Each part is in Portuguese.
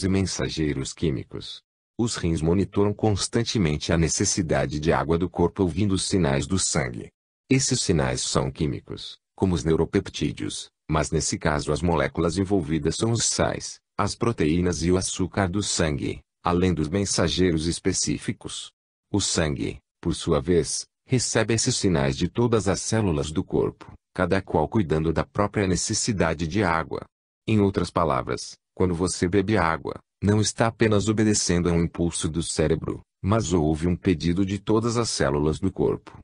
e mensageiros químicos. Os rins monitoram constantemente a necessidade de água do corpo ouvindo os sinais do sangue. Esses sinais são químicos, como os neuropeptídeos, mas nesse caso as moléculas envolvidas são os sais, as proteínas e o açúcar do sangue, além dos mensageiros específicos. O sangue, por sua vez, recebe esses sinais de todas as células do corpo, cada qual cuidando da própria necessidade de água. Em outras palavras, quando você bebe água, não está apenas obedecendo a um impulso do cérebro, mas houve um pedido de todas as células do corpo.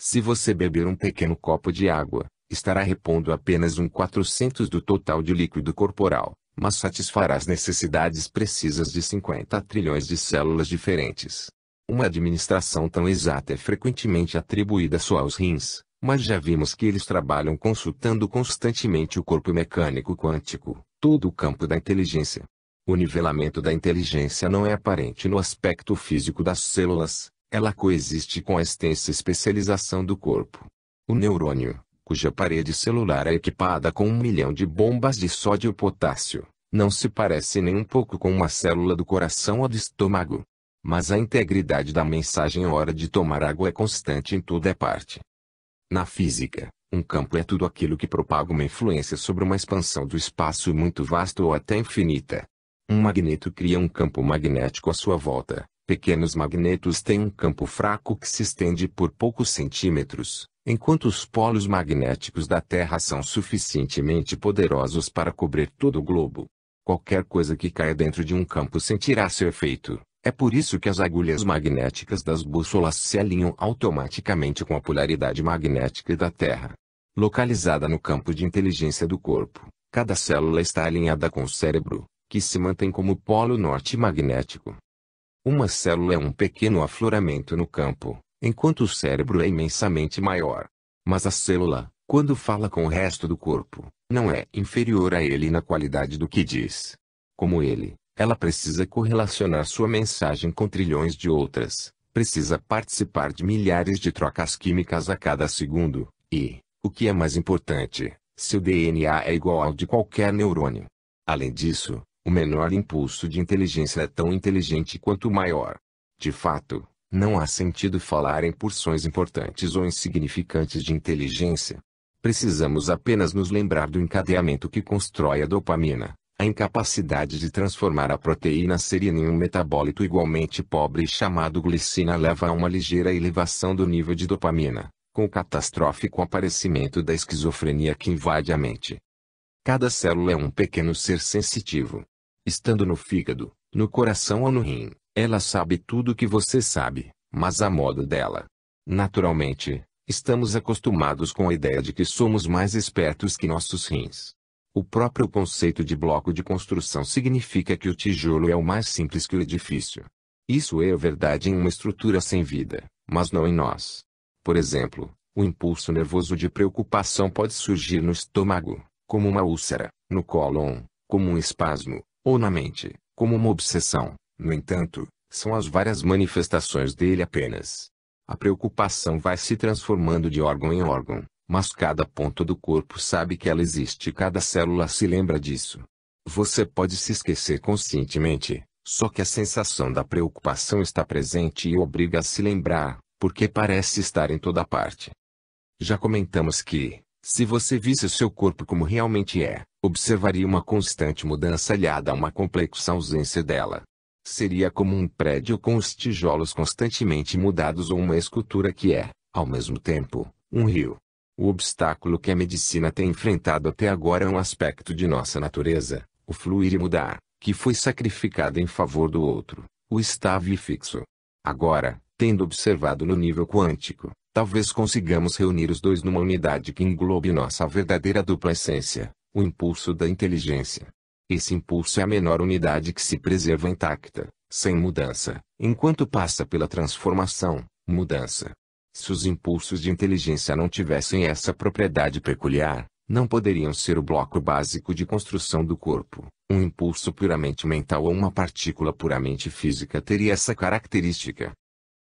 Se você beber um pequeno copo de água, estará repondo apenas 1/400 do total de líquido corporal, mas satisfará as necessidades precisas de 50 trilhões de células diferentes. Uma administração tão exata é frequentemente atribuída só aos rins, mas já vimos que eles trabalham consultando constantemente o corpo mecânico quântico, todo o campo da inteligência. O nivelamento da inteligência não é aparente no aspecto físico das células, ela coexiste com a extensa especialização do corpo. O neurônio, cuja parede celular é equipada com 1 milhão de bombas de sódio e potássio, não se parece nem um pouco com uma célula do coração ou do estômago. Mas a integridade da mensagem à hora de tomar água é constante em toda a parte. Na física, um campo é tudo aquilo que propaga uma influência sobre uma expansão do espaço muito vasto ou até infinita. Um magneto cria um campo magnético à sua volta. Pequenos magnetos têm um campo fraco que se estende por poucos centímetros, enquanto os polos magnéticos da Terra são suficientemente poderosos para cobrir todo o globo. Qualquer coisa que caia dentro de um campo sentirá seu efeito. É por isso que as agulhas magnéticas das bússolas se alinham automaticamente com a polaridade magnética da Terra. Localizada no campo de inteligência do corpo, cada célula está alinhada com o cérebro, que se mantém como polo norte magnético. Uma célula é um pequeno afloramento no campo, enquanto o cérebro é imensamente maior. Mas a célula, quando fala com o resto do corpo, não é inferior a ele na qualidade do que diz. Como ele, ela precisa correlacionar sua mensagem com trilhões de outras, precisa participar de milhares de trocas químicas a cada segundo, e, o que é mais importante, seu DNA é igual ao de qualquer neurônio. Além disso, o menor impulso de inteligência é tão inteligente quanto o maior. De fato, não há sentido falar em porções importantes ou insignificantes de inteligência. Precisamos apenas nos lembrar do encadeamento que constrói a dopamina. A incapacidade de transformar a proteína serina em um metabólito igualmente pobre chamado glicina leva a uma ligeira elevação do nível de dopamina, com o catastrófico aparecimento da esquizofrenia que invade a mente. Cada célula é um pequeno ser sensitivo. Estando no fígado, no coração ou no rim, ela sabe tudo o que você sabe, mas a modo dela. Naturalmente, estamos acostumados com a ideia de que somos mais espertos que nossos rins. O próprio conceito de bloco de construção significa que o tijolo é o mais simples que o edifício. Isso é verdade em uma estrutura sem vida, mas não em nós. Por exemplo, o impulso nervoso de preocupação pode surgir no estômago, como uma úlcera, no cólon, como um espasmo, ou na mente, como uma obsessão. No entanto, são as várias manifestações dele apenas. A preocupação vai se transformando de órgão em órgão, mas cada ponto do corpo sabe que ela existe e cada célula se lembra disso. Você pode se esquecer conscientemente, só que a sensação da preocupação está presente e o obriga a se lembrar, porque parece estar em toda parte. Já comentamos que, se você visse seu corpo como realmente é, observaria uma constante mudança aliada a uma complexa ausência dela. Seria como um prédio com os tijolos constantemente mudados ou uma escultura que é, ao mesmo tempo, um rio. O obstáculo que a medicina tem enfrentado até agora é um aspecto de nossa natureza, o fluir e mudar, que foi sacrificado em favor do outro, o estável e fixo. Agora, tendo observado no nível quântico, talvez consigamos reunir os dois numa unidade que englobe nossa verdadeira dupla essência, o impulso da inteligência. Esse impulso é a menor unidade que se preserva intacta, sem mudança, enquanto passa pela transformação, mudança. Se os impulsos de inteligência não tivessem essa propriedade peculiar, não poderiam ser o bloco básico de construção do corpo. Um impulso puramente mental ou uma partícula puramente física teria essa característica.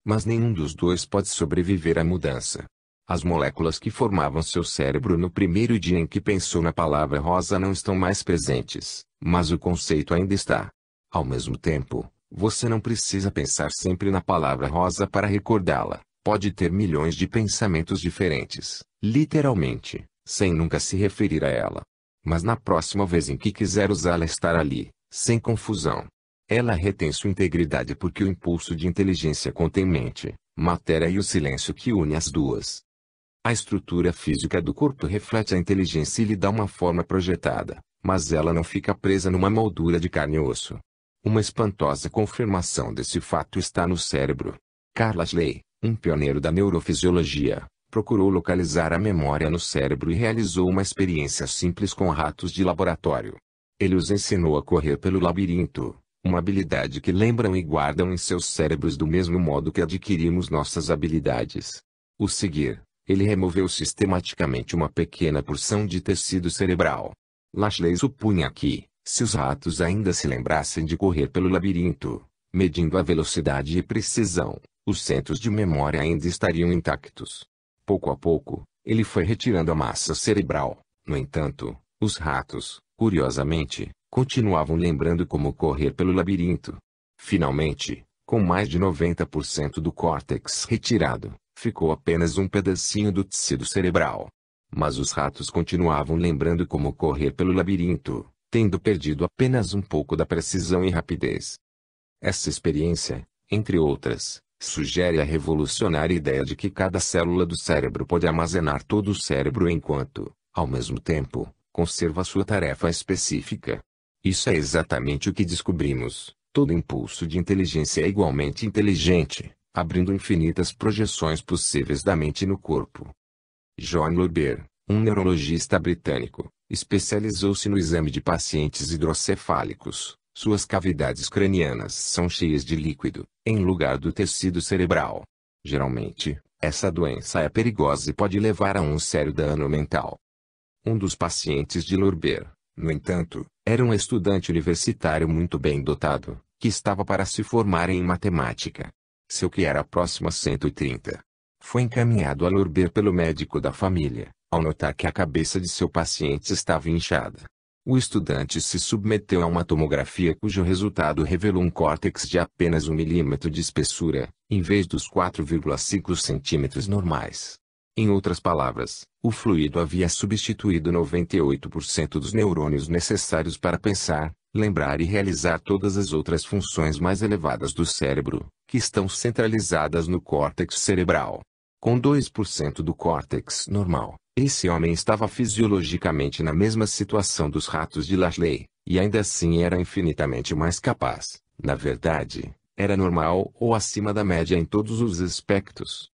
Mas nenhum dos dois pode sobreviver à mudança. As moléculas que formavam seu cérebro no primeiro dia em que pensou na palavra rosa não estão mais presentes, mas o conceito ainda está. Ao mesmo tempo, você não precisa pensar sempre na palavra rosa para recordá-la. Pode ter milhões de pensamentos diferentes, literalmente, sem nunca se referir a ela. Mas na próxima vez em que quiser usá-la, estar ali, sem confusão. Ela retém sua integridade porque o impulso de inteligência contém mente, matéria e o silêncio que une as duas. A estrutura física do corpo reflete a inteligência e lhe dá uma forma projetada, mas ela não fica presa numa moldura de carne e osso. Uma espantosa confirmação desse fato está no cérebro. Carl Ashley, um pioneiro da neurofisiologia, procurou localizar a memória no cérebro e realizou uma experiência simples com ratos de laboratório. Ele os ensinou a correr pelo labirinto, uma habilidade que lembram e guardam em seus cérebros do mesmo modo que adquirimos nossas habilidades. O seguir, ele removeu sistematicamente uma pequena porção de tecido cerebral. Lashley supunha que, se os ratos ainda se lembrassem de correr pelo labirinto, medindo a velocidade e precisão, os centros de memória ainda estariam intactos. Pouco a pouco, ele foi retirando a massa cerebral. No entanto, os ratos, curiosamente, continuavam lembrando como correr pelo labirinto. Finalmente, com mais de 90% do córtex retirado, ficou apenas um pedacinho do tecido cerebral. Mas os ratos continuavam lembrando como correr pelo labirinto, tendo perdido apenas um pouco da precisão e rapidez. Essa experiência, entre outras, sugere a revolucionária ideia de que cada célula do cérebro pode armazenar todo o cérebro enquanto, ao mesmo tempo, conserva sua tarefa específica. Isso é exatamente o que descobrimos. Todo impulso de inteligência é igualmente inteligente, abrindo infinitas projeções possíveis da mente no corpo. John Lorber, um neurologista britânico, especializou-se no exame de pacientes hidrocefálicos. Suas cavidades cranianas são cheias de líquido, em lugar do tecido cerebral. Geralmente, essa doença é perigosa e pode levar a um sério dano mental. Um dos pacientes de Lorber, no entanto, era um estudante universitário muito bem dotado, que estava para se formar em matemática. Seu QI era próximo a 130. Foi encaminhado a Lorber pelo médico da família, ao notar que a cabeça de seu paciente estava inchada. O estudante se submeteu a uma tomografia cujo resultado revelou um córtex de apenas 1 milímetro de espessura, em vez dos 4,5 centímetros normais. Em outras palavras, o fluido havia substituído 98% dos neurônios necessários para pensar, lembrar e realizar todas as outras funções mais elevadas do cérebro, que estão centralizadas no córtex cerebral. Com 2% do córtex normal, esse homem estava fisiologicamente na mesma situação dos ratos de Lashley, e ainda assim era infinitamente mais capaz. Na verdade, era normal ou acima da média em todos os aspectos.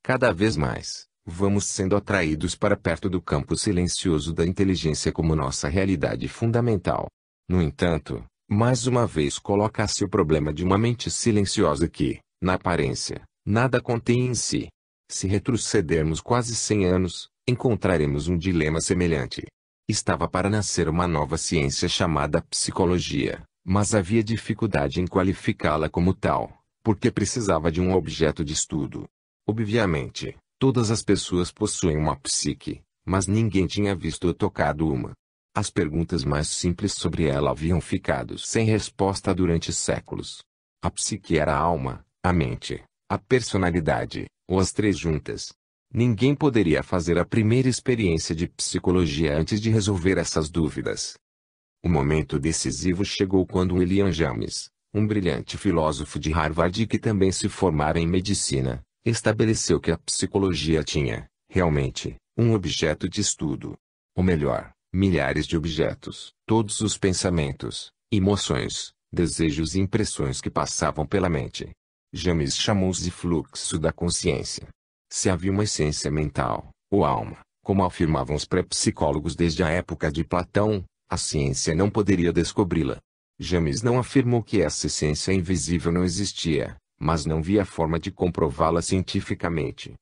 Cada vez mais, vamos sendo atraídos para perto do campo silencioso da inteligência como nossa realidade fundamental. No entanto, mais uma vez coloca-se o problema de uma mente silenciosa que, na aparência, nada contém em si. Se retrocedermos quase 100 anos, encontraremos um dilema semelhante. Estava para nascer uma nova ciência chamada psicologia, mas havia dificuldade em qualificá-la como tal, porque precisava de um objeto de estudo. Obviamente, todas as pessoas possuem uma psique, mas ninguém tinha visto ou tocado uma. As perguntas mais simples sobre ela haviam ficado sem resposta durante séculos. A psique era a alma, a mente, a personalidade, ou as três juntas. Ninguém poderia fazer a primeira experiência de psicologia antes de resolver essas dúvidas. O momento decisivo chegou quando William James, um brilhante filósofo de Harvard que também se formara em medicina, estabeleceu que a psicologia tinha, realmente, um objeto de estudo. Ou melhor, milhares de objetos, todos os pensamentos, emoções, desejos e impressões que passavam pela mente. James chamou-os de fluxo da consciência. Se havia uma essência mental, ou alma, como afirmavam os pré-psicólogos desde a época de Platão, a ciência não poderia descobri-la. James não afirmou que essa essência invisível não existia, mas não via forma de comprová-la cientificamente.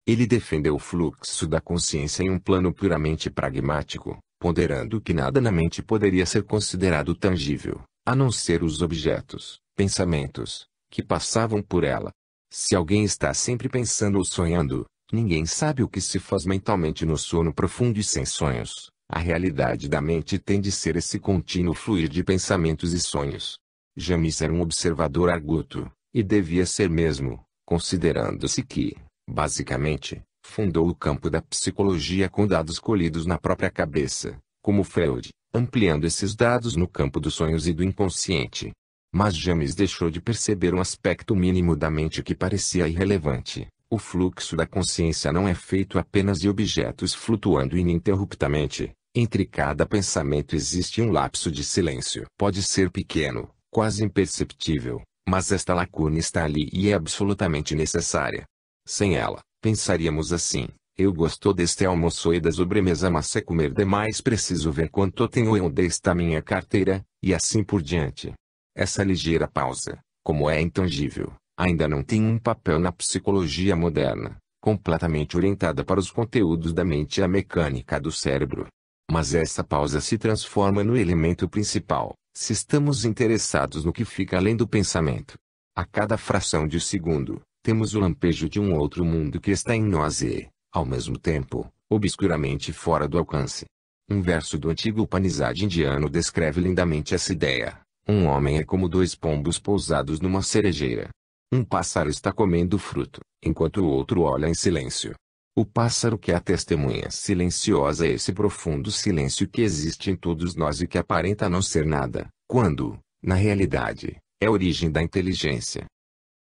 Ele defendeu o fluxo da consciência em um plano puramente pragmático, ponderando que nada na mente poderia ser considerado tangível, a não ser os objetos, pensamentos, que passavam por ela. Se alguém está sempre pensando ou sonhando, ninguém sabe o que se faz mentalmente no sono profundo e sem sonhos. A realidade da mente tem de ser esse contínuo fluir de pensamentos e sonhos. James era um observador arguto, e devia ser mesmo, considerando-se que, basicamente, fundou o campo da psicologia com dados colhidos na própria cabeça, como Freud, ampliando esses dados no campo dos sonhos e do inconsciente. Mas James deixou de perceber um aspecto mínimo da mente que parecia irrelevante. O fluxo da consciência não é feito apenas de objetos flutuando ininterruptamente. Entre cada pensamento existe um lapso de silêncio. Pode ser pequeno, quase imperceptível, mas esta lacuna está ali e é absolutamente necessária. Sem ela, pensaríamos assim: eu gosto deste almoço e da sobremesa, mas se comer demais preciso ver quanto tenho e onde está minha carteira, e assim por diante. Essa ligeira pausa, como é intangível, ainda não tem um papel na psicologia moderna, completamente orientada para os conteúdos da mente e a mecânica do cérebro. Mas essa pausa se transforma no elemento principal, se estamos interessados no que fica além do pensamento. A cada fração de segundo, temos o lampejo de um outro mundo que está em nós e, ao mesmo tempo, obscuramente fora do alcance. Um verso do antigo Upanishad indiano descreve lindamente essa ideia. Um homem é como dois pombos pousados numa cerejeira. Um pássaro está comendo fruto, enquanto o outro olha em silêncio. O pássaro que é a testemunha silenciosa é esse profundo silêncio que existe em todos nós e que aparenta não ser nada, quando, na realidade, é a origem da inteligência.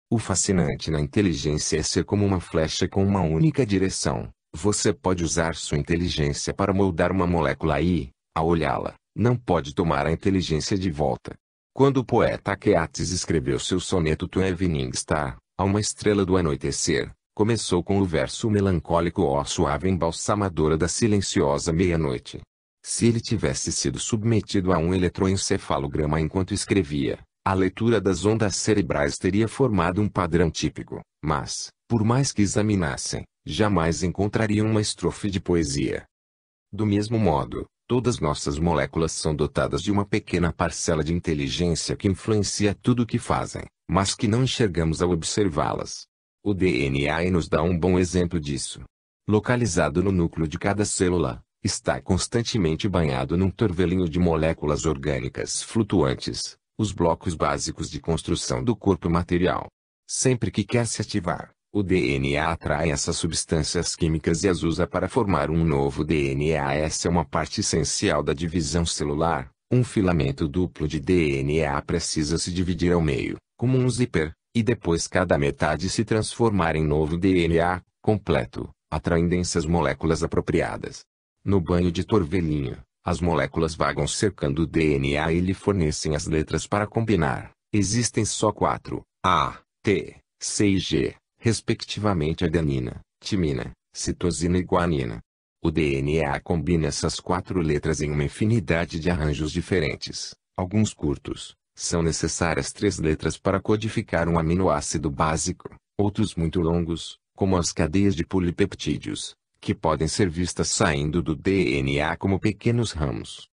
O fascinante na inteligência é ser como uma flecha com uma única direção. Você pode usar sua inteligência para moldar uma molécula e, ao olhá-la, não pode tomar a inteligência de volta. Quando o poeta Keats escreveu seu soneto To Evening Star, a uma estrela do anoitecer, começou com o verso melancólico ó suave embalsamadora da silenciosa meia-noite. Se ele tivesse sido submetido a um eletroencefalograma enquanto escrevia, a leitura das ondas cerebrais teria formado um padrão típico, mas, por mais que examinassem, jamais encontrariam uma estrofe de poesia. Do mesmo modo, todas nossas moléculas são dotadas de uma pequena parcela de inteligência que influencia tudo o que fazem, mas que não enxergamos ao observá-las. O DNA nos dá um bom exemplo disso. Localizado no núcleo de cada célula, está constantemente banhado num torvelinho de moléculas orgânicas flutuantes, os blocos básicos de construção do corpo material. Sempre que quer se ativar, o DNA atrai essas substâncias químicas e as usa para formar um novo DNA. Essa é uma parte essencial da divisão celular. Um filamento duplo de DNA precisa se dividir ao meio, como um zíper, e depois cada metade se transformar em novo DNA, completo, atraindo essas moléculas apropriadas. No banho de torvelinho, as moléculas vagam cercando o DNA e lhe fornecem as letras para combinar. Existem só 4, A, T, C e G, respectivamente adenina, timina, citosina e guanina. O DNA combina essas 4 letras em uma infinidade de arranjos diferentes, alguns curtos. São necessárias 3 letras para codificar um aminoácido básico, outros muito longos, como as cadeias de polipeptídeos, que podem ser vistas saindo do DNA como pequenos ramos.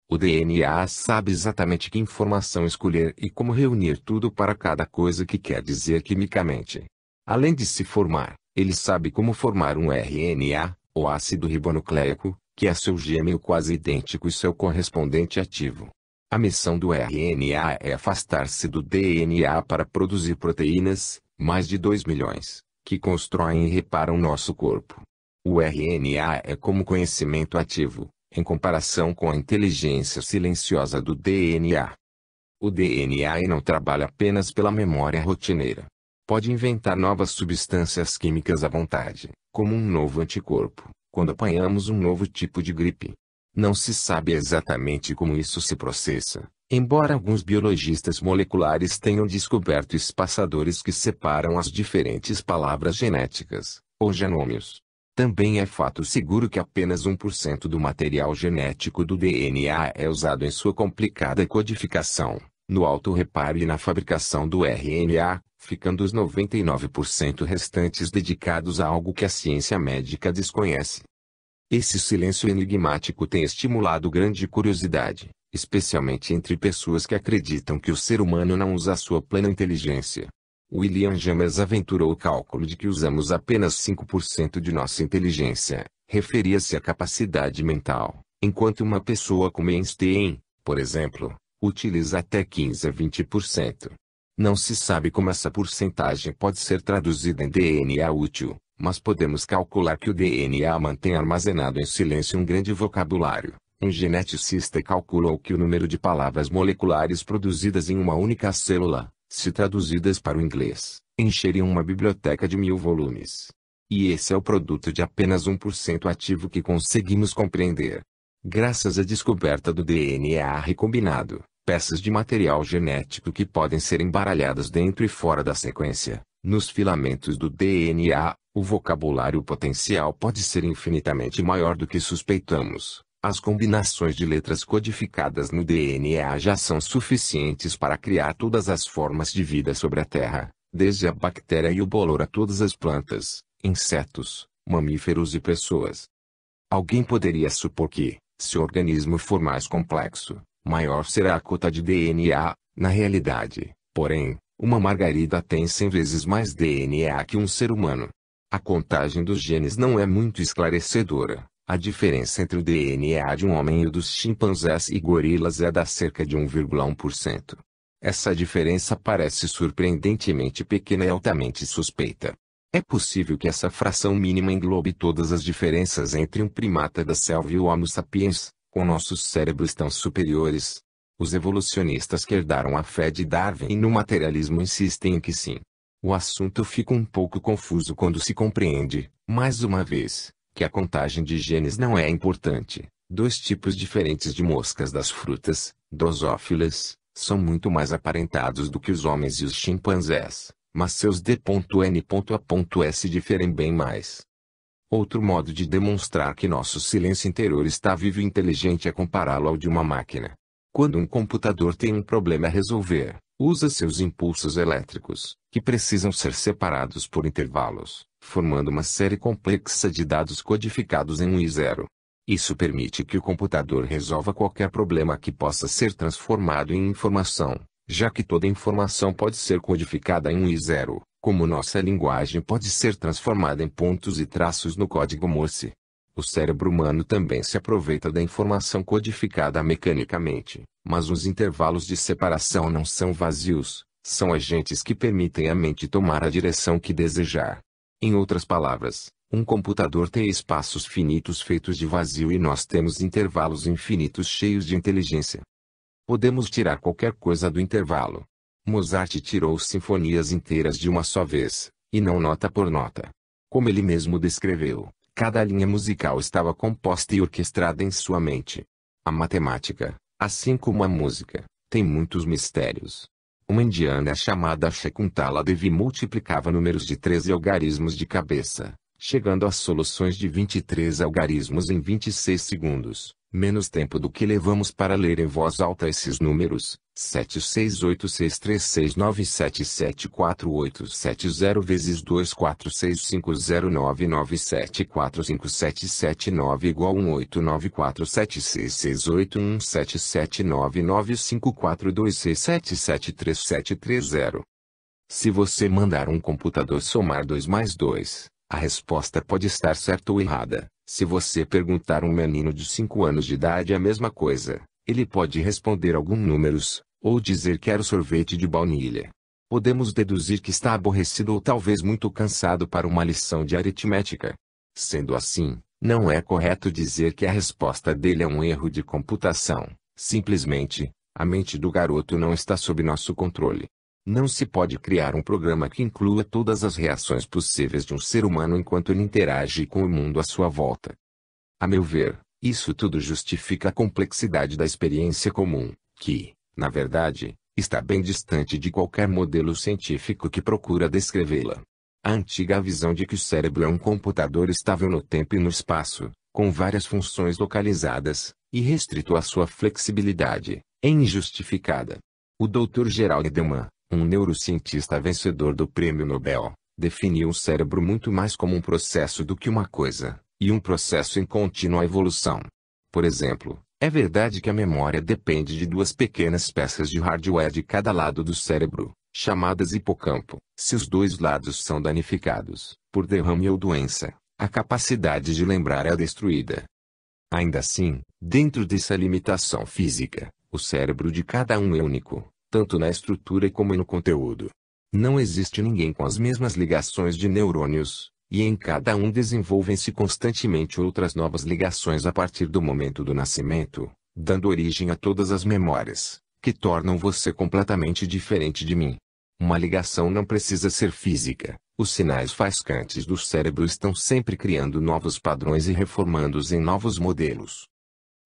O DNA sabe exatamente que informação escolher e como reunir tudo para cada coisa que quer dizer quimicamente. Além de se formar, ele sabe como formar um RNA, o ácido ribonucleico, que é seu gêmeo quase idêntico e seu correspondente ativo. A missão do RNA é afastar-se do DNA para produzir proteínas, mais de 2 milhões, que constroem e reparam nosso corpo. O RNA é como conhecimento ativo, em comparação com a inteligência silenciosa do DNA. O DNA não trabalha apenas pela memória rotineira. Pode inventar novas substâncias químicas à vontade, como um novo anticorpo, quando apanhamos um novo tipo de gripe. Não se sabe exatamente como isso se processa, embora alguns biologistas moleculares tenham descoberto espaçadores que separam as diferentes palavras genéticas, ou genômios. Também é fato seguro que apenas 1% do material genético do DNA é usado em sua complicada codificação, no autorreparo e na fabricação do RNA, ficando os 99% restantes dedicados a algo que a ciência médica desconhece. Esse silêncio enigmático tem estimulado grande curiosidade, especialmente entre pessoas que acreditam que o ser humano não usa a sua plena inteligência. William James aventurou o cálculo de que usamos apenas 5% de nossa inteligência, referia-se à capacidade mental, enquanto uma pessoa como Einstein, por exemplo, utiliza até 15 a 20%. Não se sabe como essa porcentagem pode ser traduzida em DNA útil, mas podemos calcular que o DNA mantém armazenado em silêncio um grande vocabulário. Um geneticista calculou que o número de palavras moleculares produzidas em uma única célula, se traduzidas para o inglês, encheriam uma biblioteca de 1000 volumes. E esse é o produto de apenas 1% ativo que conseguimos compreender. Graças à descoberta do DNA recombinado, peças de material genético que podem ser embaralhadas dentro e fora da sequência, nos filamentos do DNA, o vocabulário potencial pode ser infinitamente maior do que suspeitamos. As combinações de letras codificadas no DNA já são suficientes para criar todas as formas de vida sobre a Terra, desde a bactéria e o bolor a todas as plantas, insetos, mamíferos e pessoas. Alguém poderia supor que, se o organismo for mais complexo, maior será a cota de DNA. Na realidade, porém, uma margarida tem 100 vezes mais DNA que um ser humano. A contagem dos genes não é muito esclarecedora. A diferença entre o DNA de um homem e o dos chimpanzés e gorilas é da cerca de 1,1%. Essa diferença parece surpreendentemente pequena e altamente suspeita. É possível que essa fração mínima englobe todas as diferenças entre um primata da selva e o Homo sapiens, com nossos cérebros tão superiores. Os evolucionistas que herdaram a fé de Darwin no materialismo insistem em que sim. O assunto fica um pouco confuso quando se compreende, mais uma vez, que a contagem de genes não é importante. Dois tipos diferentes de moscas das frutas, drosófilas, são muito mais aparentados do que os homens e os chimpanzés, mas seus D.N.A.S diferem bem mais. Outro modo de demonstrar que nosso silêncio interior está vivo e inteligente é compará-lo ao de uma máquina. Quando um computador tem um problema a resolver, usa seus impulsos elétricos, que precisam ser separados por intervalos, formando uma série complexa de dados codificados em 1 e 0. Isso permite que o computador resolva qualquer problema que possa ser transformado em informação, já que toda informação pode ser codificada em 1 e 0, como nossa linguagem pode ser transformada em pontos e traços no código Morse. O cérebro humano também se aproveita da informação codificada mecanicamente, mas os intervalos de separação não são vazios, são agentes que permitem à mente tomar a direção que desejar. Em outras palavras, um computador tem espaços finitos feitos de vazio e nós temos intervalos infinitos cheios de inteligência. Podemos tirar qualquer coisa do intervalo. Mozart tirou sinfonias inteiras de uma só vez, e não nota por nota. Como ele mesmo descreveu, cada linha musical estava composta e orquestrada em sua mente. A matemática, assim como a música, tem muitos mistérios. Uma indiana chamada Shakuntala Devi multiplicava números de 13 algarismos de cabeça, chegando a soluções de 23 algarismos em 26 segundos, menos tempo do que levamos para ler em voz alta esses números. 7686336977487 vezes 2465099745779 igual 1894667799542677370. Se você mandar um computador somar 2 mais 2, a resposta pode estar certa ou errada. Se você perguntar a um menino de 5 anos de idade a mesma coisa, ele pode responder alguns números, ou dizer quero sorvete de baunilha. Podemos deduzir que está aborrecido ou talvez muito cansado para uma lição de aritmética. Sendo assim, não é correto dizer que a resposta dele é um erro de computação. Simplesmente, a mente do garoto não está sob nosso controle. Não se pode criar um programa que inclua todas as reações possíveis de um ser humano enquanto ele interage com o mundo à sua volta. A meu ver, isso tudo justifica a complexidade da experiência comum, que, na verdade, está bem distante de qualquer modelo científico que procura descrevê-la. A antiga visão de que o cérebro é um computador estável no tempo e no espaço, com várias funções localizadas, e restrito à sua flexibilidade, é injustificada. O Dr. Gerald Edelman, um neurocientista vencedor do Prêmio Nobel, definiu o cérebro muito mais como um processo do que uma coisa, e um processo em contínua evolução. Por exemplo, é verdade que a memória depende de duas pequenas peças de hardware de cada lado do cérebro, chamadas hipocampo. Se os dois lados são danificados, por derrame ou doença, a capacidade de lembrar é destruída. Ainda assim, dentro dessa limitação física, O cérebro de cada um é único, tanto na estrutura como no conteúdo. Não existe ninguém com as mesmas ligações de neurônios, e em cada um desenvolvem-se constantemente outras novas ligações a partir do momento do nascimento, dando origem a todas as memórias, que tornam você completamente diferente de mim. Uma ligação não precisa ser física, os sinais faiscantes do cérebro estão sempre criando novos padrões e reformando-os em novos modelos.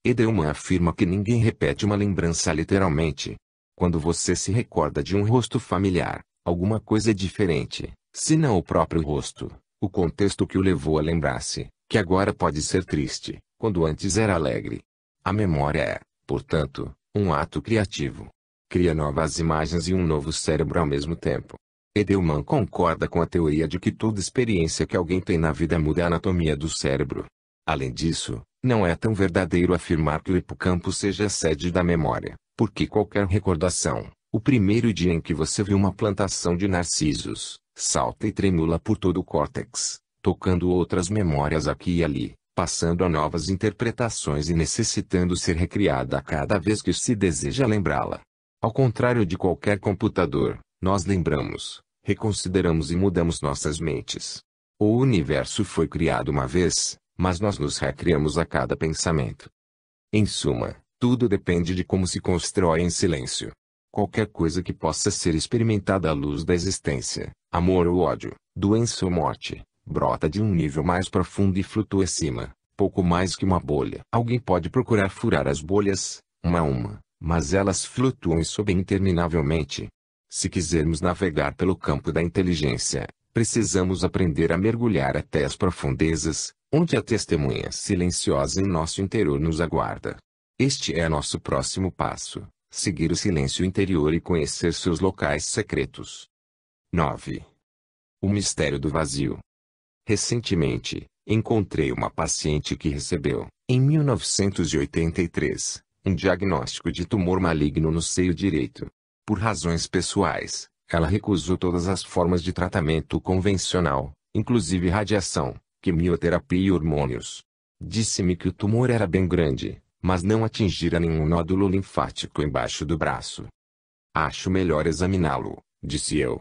Edelman afirma que ninguém repete uma lembrança literalmente. Quando você se recorda de um rosto familiar, alguma coisa é diferente, se não o próprio rosto, o contexto que o levou a lembrar-se, que agora pode ser triste, quando antes era alegre. A memória é, portanto, um ato criativo. Cria novas imagens e um novo cérebro ao mesmo tempo. Edelman concorda com a teoria de que toda experiência que alguém tem na vida muda a anatomia do cérebro. Além disso, não é tão verdadeiro afirmar que o hipocampo seja a sede da memória, porque qualquer recordação, o primeiro dia em que você viu uma plantação de narcisos, salta e tremula por todo o córtex, tocando outras memórias aqui e ali, passando a novas interpretações e necessitando ser recriada a cada vez que se deseja lembrá-la. Ao contrário de qualquer computador, nós lembramos, reconsideramos e mudamos nossas mentes. O universo foi criado uma vez, mas nós nos recriamos a cada pensamento. Em suma, tudo depende de como se constrói em silêncio. Qualquer coisa que possa ser experimentada à luz da existência, amor ou ódio, doença ou morte, brota de um nível mais profundo e flutua acima, pouco mais que uma bolha. Alguém pode procurar furar as bolhas, uma a uma, mas elas flutuam e sobem interminavelmente. Se quisermos navegar pelo campo da inteligência, precisamos aprender a mergulhar até as profundezas, onde a testemunha silenciosa em nosso interior nos aguarda. Este é nosso próximo passo, seguir o silêncio interior e conhecer seus locais secretos. 9. O mistério do vazio. Recentemente, encontrei uma paciente que recebeu, em 1983, um diagnóstico de tumor maligno no seio direito. Por razões pessoais, ela recusou todas as formas de tratamento convencional, inclusive radiação, quimioterapia e hormônios. Disse-me que o tumor era bem grande, mas não atingira nenhum nódulo linfático embaixo do braço. Acho melhor examiná-lo, disse eu.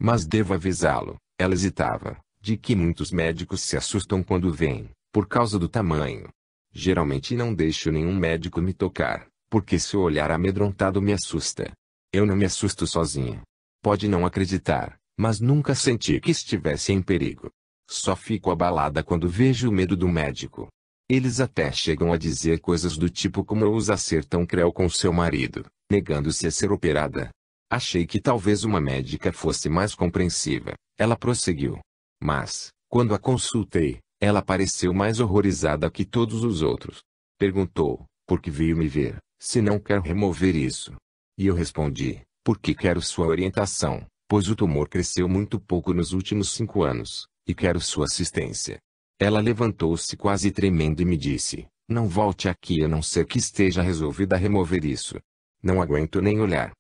Mas devo avisá-lo, ela hesitava, de que muitos médicos se assustam quando veem, por causa do tamanho. Geralmente não deixo nenhum médico me tocar, porque seu olhar amedrontado me assusta. Eu não me assusto sozinha. Pode não acreditar, mas nunca senti que estivesse em perigo. Só fico abalada quando vejo o medo do médico. Eles até chegam a dizer coisas do tipo como ousa ser tão cruel com seu marido, negando-se a ser operada. Achei que talvez uma médica fosse mais compreensiva. Ela prosseguiu. Mas, quando a consultei, ela pareceu mais horrorizada que todos os outros. Perguntou, por que veio me ver, se não quer remover isso? E eu respondi, porque quero sua orientação, pois o tumor cresceu muito pouco nos últimos 5 anos, e quero sua assistência. Ela levantou-se quase tremendo e me disse, não volte aqui a não ser que esteja resolvida a remover isso. Não aguento nem olhar.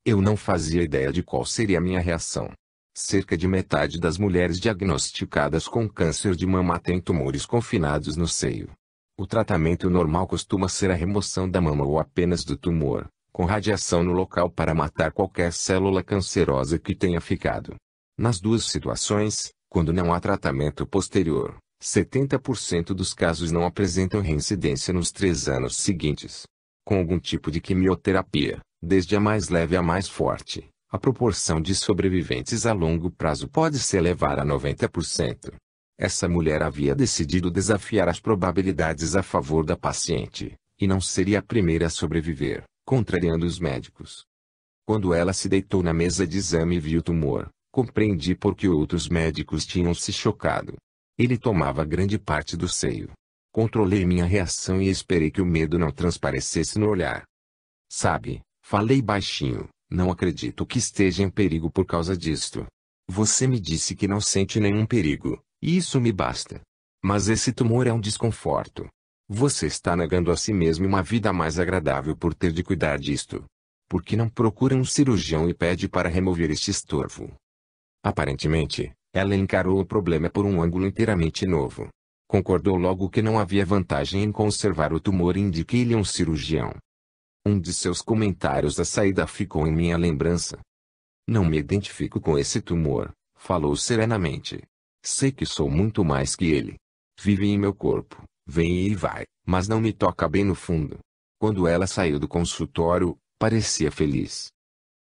Eu não fazia ideia de qual seria a minha reação. Cerca de metade das mulheres diagnosticadas com câncer de mama têm tumores confinados no seio. O tratamento normal costuma ser a remoção da mama ou apenas do tumor, com radiação no local para matar qualquer célula cancerosa que tenha ficado. Nas duas situações, quando não há tratamento posterior, 70% dos casos não apresentam reincidência nos 3 anos seguintes. Com algum tipo de quimioterapia, desde a mais leve à mais forte, a proporção de sobreviventes a longo prazo pode se elevar a 90%. Essa mulher havia decidido desafiar as probabilidades a favor da paciente, e não seria a primeira a sobreviver, contrariando os médicos. Quando ela se deitou na mesa de exame e viu o tumor, compreendi por que outros médicos tinham se chocado. Ele tomava grande parte do seio. Controlei minha reação e esperei que o medo não transparecesse no olhar. Sabe, falei baixinho, não acredito que esteja em perigo por causa disto. Você me disse que não sente nenhum perigo, e isso me basta. Mas esse tumor é um desconforto. Você está negando a si mesmo uma vida mais agradável por ter de cuidar disto. Por que não procura um cirurgião e pede para remover este estorvo? Aparentemente, ela encarou o problema por um ângulo inteiramente novo. Concordou logo que não havia vantagem em conservar o tumor e indiquei-lhe um cirurgião. Um de seus comentários à saída ficou em minha lembrança. Não me identifico com esse tumor, falou serenamente. Sei que sou muito mais que ele. Vive em meu corpo, vem e vai, mas não me toca bem no fundo. Quando ela saiu do consultório, parecia feliz.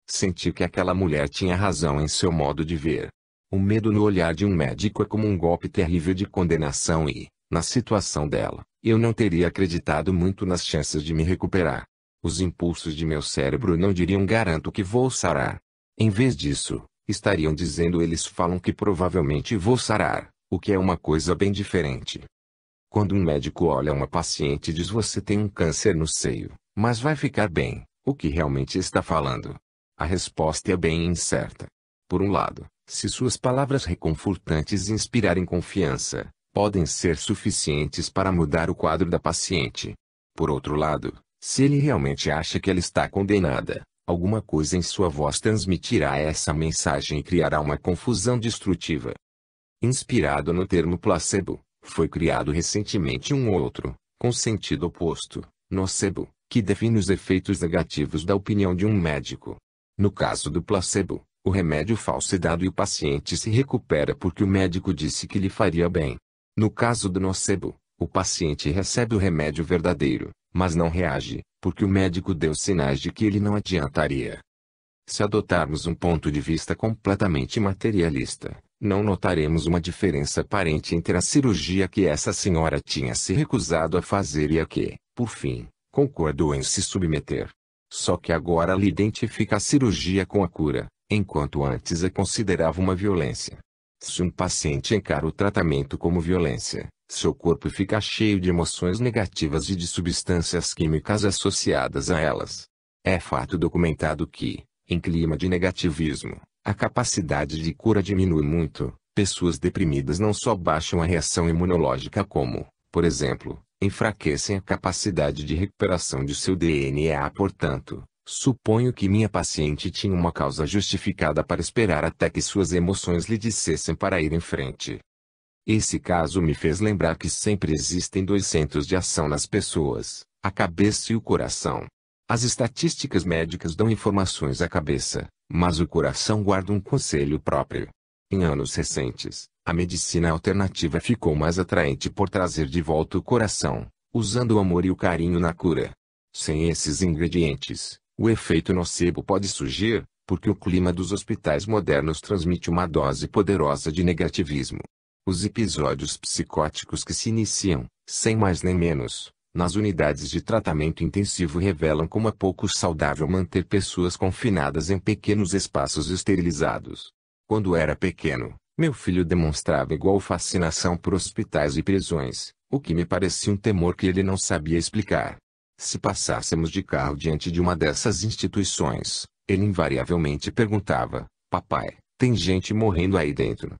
Senti que aquela mulher tinha razão em seu modo de ver. O medo no olhar de um médico é como um golpe terrível de condenação e, na situação dela, eu não teria acreditado muito nas chances de me recuperar. Os impulsos de meu cérebro não diriam garanto que vou sarar. Em vez disso, estariam dizendo eles falam que provavelmente vou sarar, o que é uma coisa bem diferente. Quando um médico olha uma paciente e diz você tem um câncer no seio, mas vai ficar bem, o que realmente está falando? A resposta é bem incerta. Por um lado, se suas palavras reconfortantes inspirarem confiança, podem ser suficientes para mudar o quadro da paciente. Por outro lado, se ele realmente acha que ela está condenada, alguma coisa em sua voz transmitirá essa mensagem e criará uma confusão destrutiva. Inspirado no termo placebo, foi criado recentemente um outro, com sentido oposto, nocebo, que define os efeitos negativos da opinião de um médico. No caso do placebo, o remédio falso é dado e o paciente se recupera porque o médico disse que lhe faria bem. No caso do nocebo, o paciente recebe o remédio verdadeiro, mas não reage, porque o médico deu sinais de que ele não adiantaria. Se adotarmos um ponto de vista completamente materialista, não notaremos uma diferença aparente entre a cirurgia que essa senhora tinha se recusado a fazer e a que, por fim, concordou em se submeter. Só que agora ela identifica a cirurgia com a cura, enquanto antes a considerava uma violência. Se um paciente encara o tratamento como violência, seu corpo fica cheio de emoções negativas e de substâncias químicas associadas a elas. É fato documentado que, em clima de negativismo, a capacidade de cura diminui muito. Pessoas deprimidas não só baixam a reação imunológica como, por exemplo, enfraquecem a capacidade de recuperação de seu DNA. Portanto, suponho que minha paciente tinha uma causa justificada para esperar até que suas emoções lhe dissessem para ir em frente. Esse caso me fez lembrar que sempre existem dois centros de ação nas pessoas, a cabeça e o coração. As estatísticas médicas dão informações à cabeça, mas o coração guarda um conselho próprio. Em anos recentes, a medicina alternativa ficou mais atraente por trazer de volta o coração, usando o amor e o carinho na cura. Sem esses ingredientes, o efeito nocebo pode surgir, porque o clima dos hospitais modernos transmite uma dose poderosa de negativismo. Os episódios psicóticos que se iniciam, sem mais nem menos, nas unidades de tratamento intensivo revelam como é pouco saudável manter pessoas confinadas em pequenos espaços esterilizados. Quando era pequeno, meu filho demonstrava igual fascinação por hospitais e prisões, o que me parecia um temor que ele não sabia explicar. Se passássemos de carro diante de uma dessas instituições, ele invariavelmente perguntava: papai, tem gente morrendo aí dentro?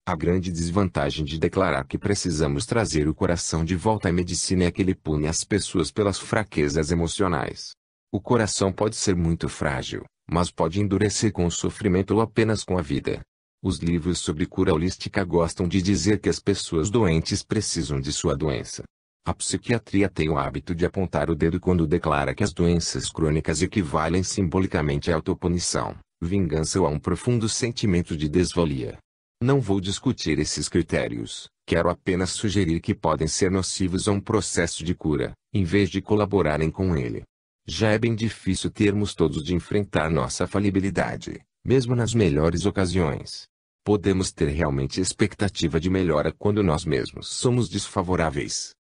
A grande desvantagem de declarar que precisamos trazer o coração de volta à medicina é que ele pune as pessoas pelas fraquezas emocionais. O coração pode ser muito frágil, mas pode endurecer com o sofrimento ou apenas com a vida. Os livros sobre cura holística gostam de dizer que as pessoas doentes precisam de sua doença. A psiquiatria tem o hábito de apontar o dedo quando declara que as doenças crônicas equivalem simbolicamente à autopunição, vingança ou a um profundo sentimento de desvalia. Não vou discutir esses critérios, quero apenas sugerir que podem ser nocivos a um processo de cura, em vez de colaborarem com ele. Já é bem difícil termos todos de enfrentar nossa falibilidade, mesmo nas melhores ocasiões. Podemos ter realmente expectativa de melhora quando nós mesmos somos desfavoráveis.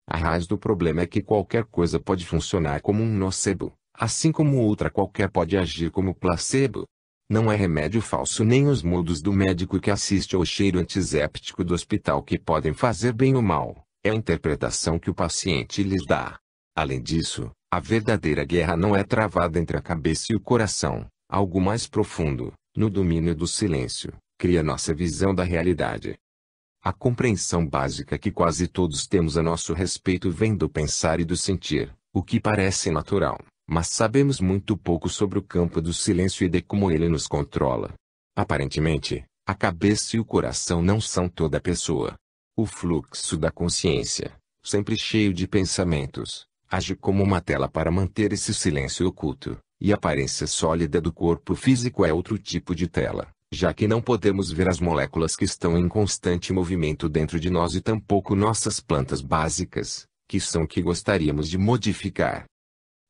A raiz do problema é que qualquer coisa pode funcionar como um nocebo, assim como outra qualquer pode agir como placebo. Não é remédio falso nem os modos do médico que assiste ou cheiro antisséptico do hospital que podem fazer bem ou mal, é a interpretação que o paciente lhes dá. Além disso, a verdadeira guerra não é travada entre a cabeça e o coração, algo mais profundo, no domínio do silêncio, cria nossa visão da realidade. A compreensão básica que quase todos temos a nosso respeito vem do pensar e do sentir, o que parece natural. Mas sabemos muito pouco sobre o campo do silêncio e de como ele nos controla. Aparentemente, a cabeça e o coração não são toda a pessoa. O fluxo da consciência, sempre cheio de pensamentos, Age como uma tela para manter esse silêncio oculto, e a aparência sólida do corpo físico é outro tipo de tela, já que não podemos ver as moléculas que estão em constante movimento dentro de nós e tampouco nossas plantas básicas, que são que gostaríamos de modificar.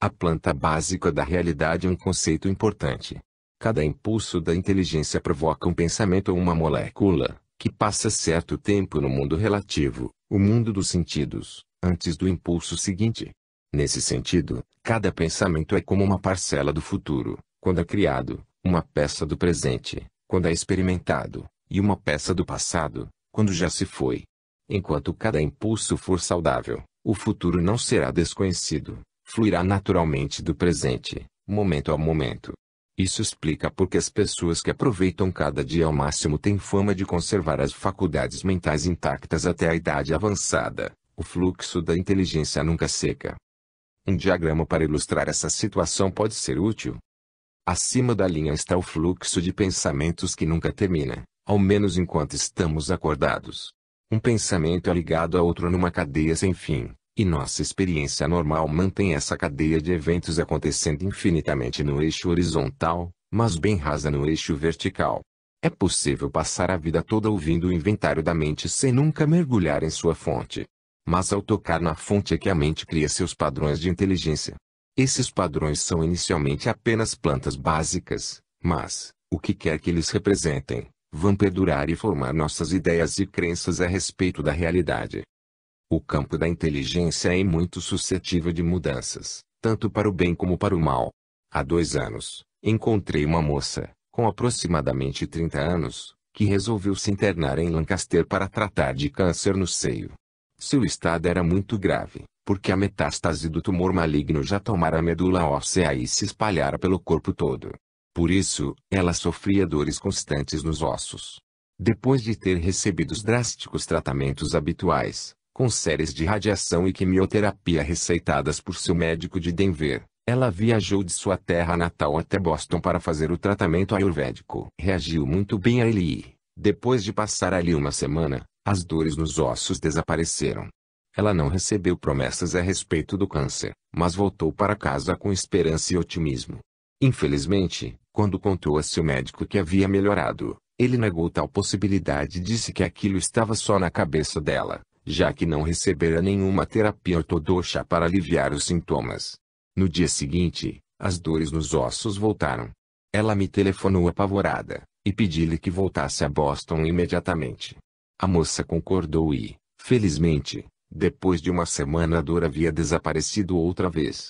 A planta básica da realidade é um conceito importante. Cada impulso da inteligência provoca um pensamento ou uma molécula, que passa certo tempo no mundo relativo, o mundo dos sentidos, antes do impulso seguinte. Nesse sentido, cada pensamento é como uma parcela do futuro, quando é criado, uma peça do presente, quando é experimentado, e uma peça do passado, quando já se foi. Enquanto cada impulso for saudável, o futuro não será desconhecido, fluirá naturalmente do presente, momento a momento. Isso explica por que as pessoas que aproveitam cada dia ao máximo têm fama de conservar as faculdades mentais intactas até a idade avançada. O fluxo da inteligência nunca seca. Um diagrama para ilustrar essa situação pode ser útil. Acima da linha está o fluxo de pensamentos que nunca termina, ao menos enquanto estamos acordados. Um pensamento é ligado a outro numa cadeia sem fim, e nossa experiência normal mantém essa cadeia de eventos acontecendo infinitamente no eixo horizontal, mas bem rasa no eixo vertical. É possível passar a vida toda ouvindo o inventário da mente sem nunca mergulhar em sua fonte. Mas ao tocar na fonte é que a mente cria seus padrões de inteligência. Esses padrões são inicialmente apenas plantas básicas, mas, o que quer que eles representem, vão perdurar e formar nossas ideias e crenças a respeito da realidade. O campo da inteligência é muito suscetível de mudanças, tanto para o bem como para o mal. Há 2 anos, encontrei uma moça, com aproximadamente 30 anos, que resolveu se internar em Lancaster para tratar de câncer no seio. Seu estado era muito grave, porque a metástase do tumor maligno já tomara a medula óssea e se espalhara pelo corpo todo. Por isso, ela sofria dores constantes nos ossos. Depois de ter recebido os drásticos tratamentos habituais, com séries de radiação e quimioterapia receitadas por seu médico de Denver, ela viajou de sua terra natal até Boston para fazer o tratamento ayurvédico. Reagiu muito bem a ele e, depois de passar ali uma semana, as dores nos ossos desapareceram. Ela não recebeu promessas a respeito do câncer, mas voltou para casa com esperança e otimismo. Infelizmente, quando contou a seu médico que havia melhorado, ele negou tal possibilidade e disse que aquilo estava só na cabeça dela, já que não recebera nenhuma terapia ortodoxa para aliviar os sintomas. No dia seguinte, as dores nos ossos voltaram. Ela me telefonou apavorada, e pedi-lhe que voltasse a Boston imediatamente. A moça concordou e, felizmente, depois de uma semana a dor havia desaparecido outra vez.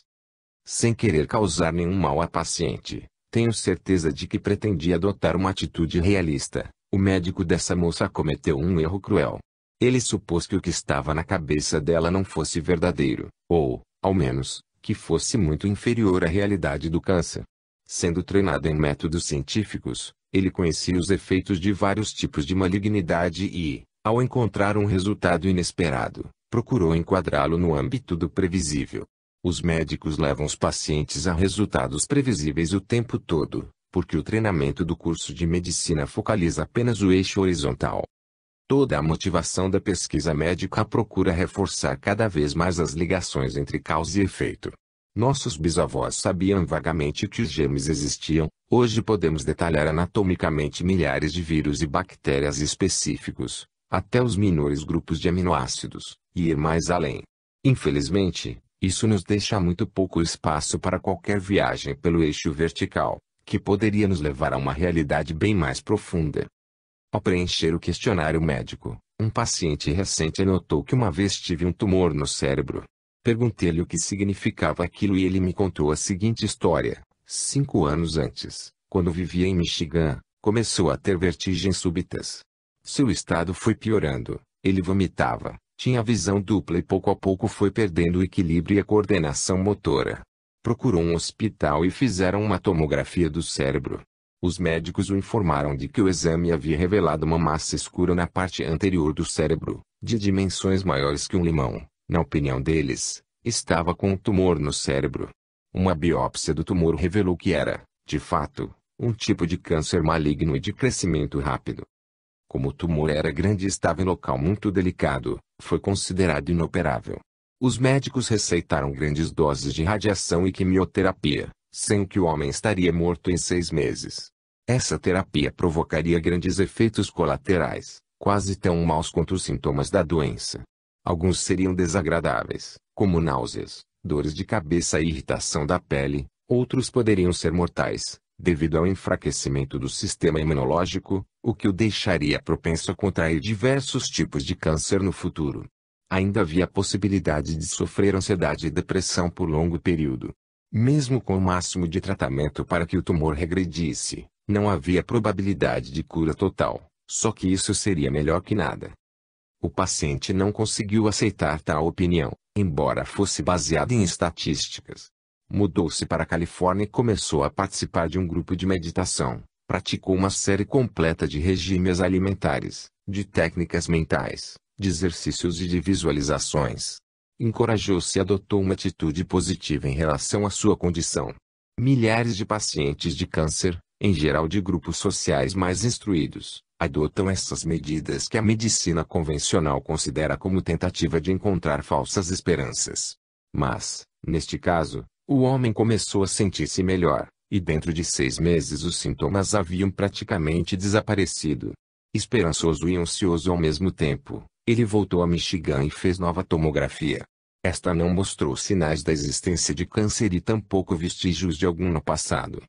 Sem querer causar nenhum mal à paciente, tenho certeza de que pretendia adotar uma atitude realista. O médico dessa moça cometeu um erro cruel. Ele supôs que o que estava na cabeça dela não fosse verdadeiro, ou, ao menos, que fosse muito inferior à realidade do câncer. Sendo treinado em métodos científicos, ele conhecia os efeitos de vários tipos de malignidade e, ao encontrar um resultado inesperado, procurou enquadrá-lo no âmbito do previsível. Os médicos levam os pacientes a resultados previsíveis o tempo todo, porque o treinamento do curso de medicina focaliza apenas o eixo horizontal. Toda a motivação da pesquisa médica procura reforçar cada vez mais as ligações entre causa e efeito. Nossos bisavós sabiam vagamente que os germes existiam, hoje podemos detalhar anatomicamente milhares de vírus e bactérias específicos, até os menores grupos de aminoácidos, e ir mais além. Infelizmente, isso nos deixa muito pouco espaço para qualquer viagem pelo eixo vertical, que poderia nos levar a uma realidade bem mais profunda. Ao preencher o questionário médico, um paciente recente notou que uma vez tive um tumor no cérebro. Perguntei-lhe o que significava aquilo e ele me contou a seguinte história. 5 anos antes, quando vivia em Michigan, começou a ter vertigens súbitas. Seu estado foi piorando, ele vomitava, tinha visão dupla e pouco a pouco foi perdendo o equilíbrio e a coordenação motora. Procurou um hospital e fizeram uma tomografia do cérebro. Os médicos o informaram de que o exame havia revelado uma massa escura na parte anterior do cérebro, de dimensões maiores que um limão. Na opinião deles, estava com um tumor no cérebro. Uma biópsia do tumor revelou que era, de fato, um tipo de câncer maligno e de crescimento rápido. Como o tumor era grande e estava em local muito delicado, foi considerado inoperável. Os médicos receitaram grandes doses de radiação e quimioterapia, sem o que o homem estaria morto em 6 meses. Essa terapia provocaria grandes efeitos colaterais, quase tão maus quanto os sintomas da doença. Alguns seriam desagradáveis, como náuseas, dores de cabeça e irritação da pele. Outros poderiam ser mortais, devido ao enfraquecimento do sistema imunológico, o que o deixaria propenso a contrair diversos tipos de câncer no futuro. Ainda havia a possibilidade de sofrer ansiedade e depressão por longo período. Mesmo com o máximo de tratamento para que o tumor regredisse, não havia probabilidade de cura total, só que isso seria melhor que nada. O paciente não conseguiu aceitar tal opinião, embora fosse baseada em estatísticas. Mudou-se para a Califórnia e começou a participar de um grupo de meditação. Praticou uma série completa de regimes alimentares, de técnicas mentais, de exercícios e de visualizações. Encorajou-se e adotou uma atitude positiva em relação à sua condição. Milhares de pacientes de câncer, em geral de grupos sociais mais instruídos, adotam essas medidas que a medicina convencional considera como tentativa de encontrar falsas esperanças. Mas, neste caso, o homem começou a sentir-se melhor, e dentro de 6 meses os sintomas haviam praticamente desaparecido. Esperançoso e ansioso ao mesmo tempo, ele voltou a Michigan e fez nova tomografia. Esta não mostrou sinais da existência de câncer e tampouco vestígios de algum no passado.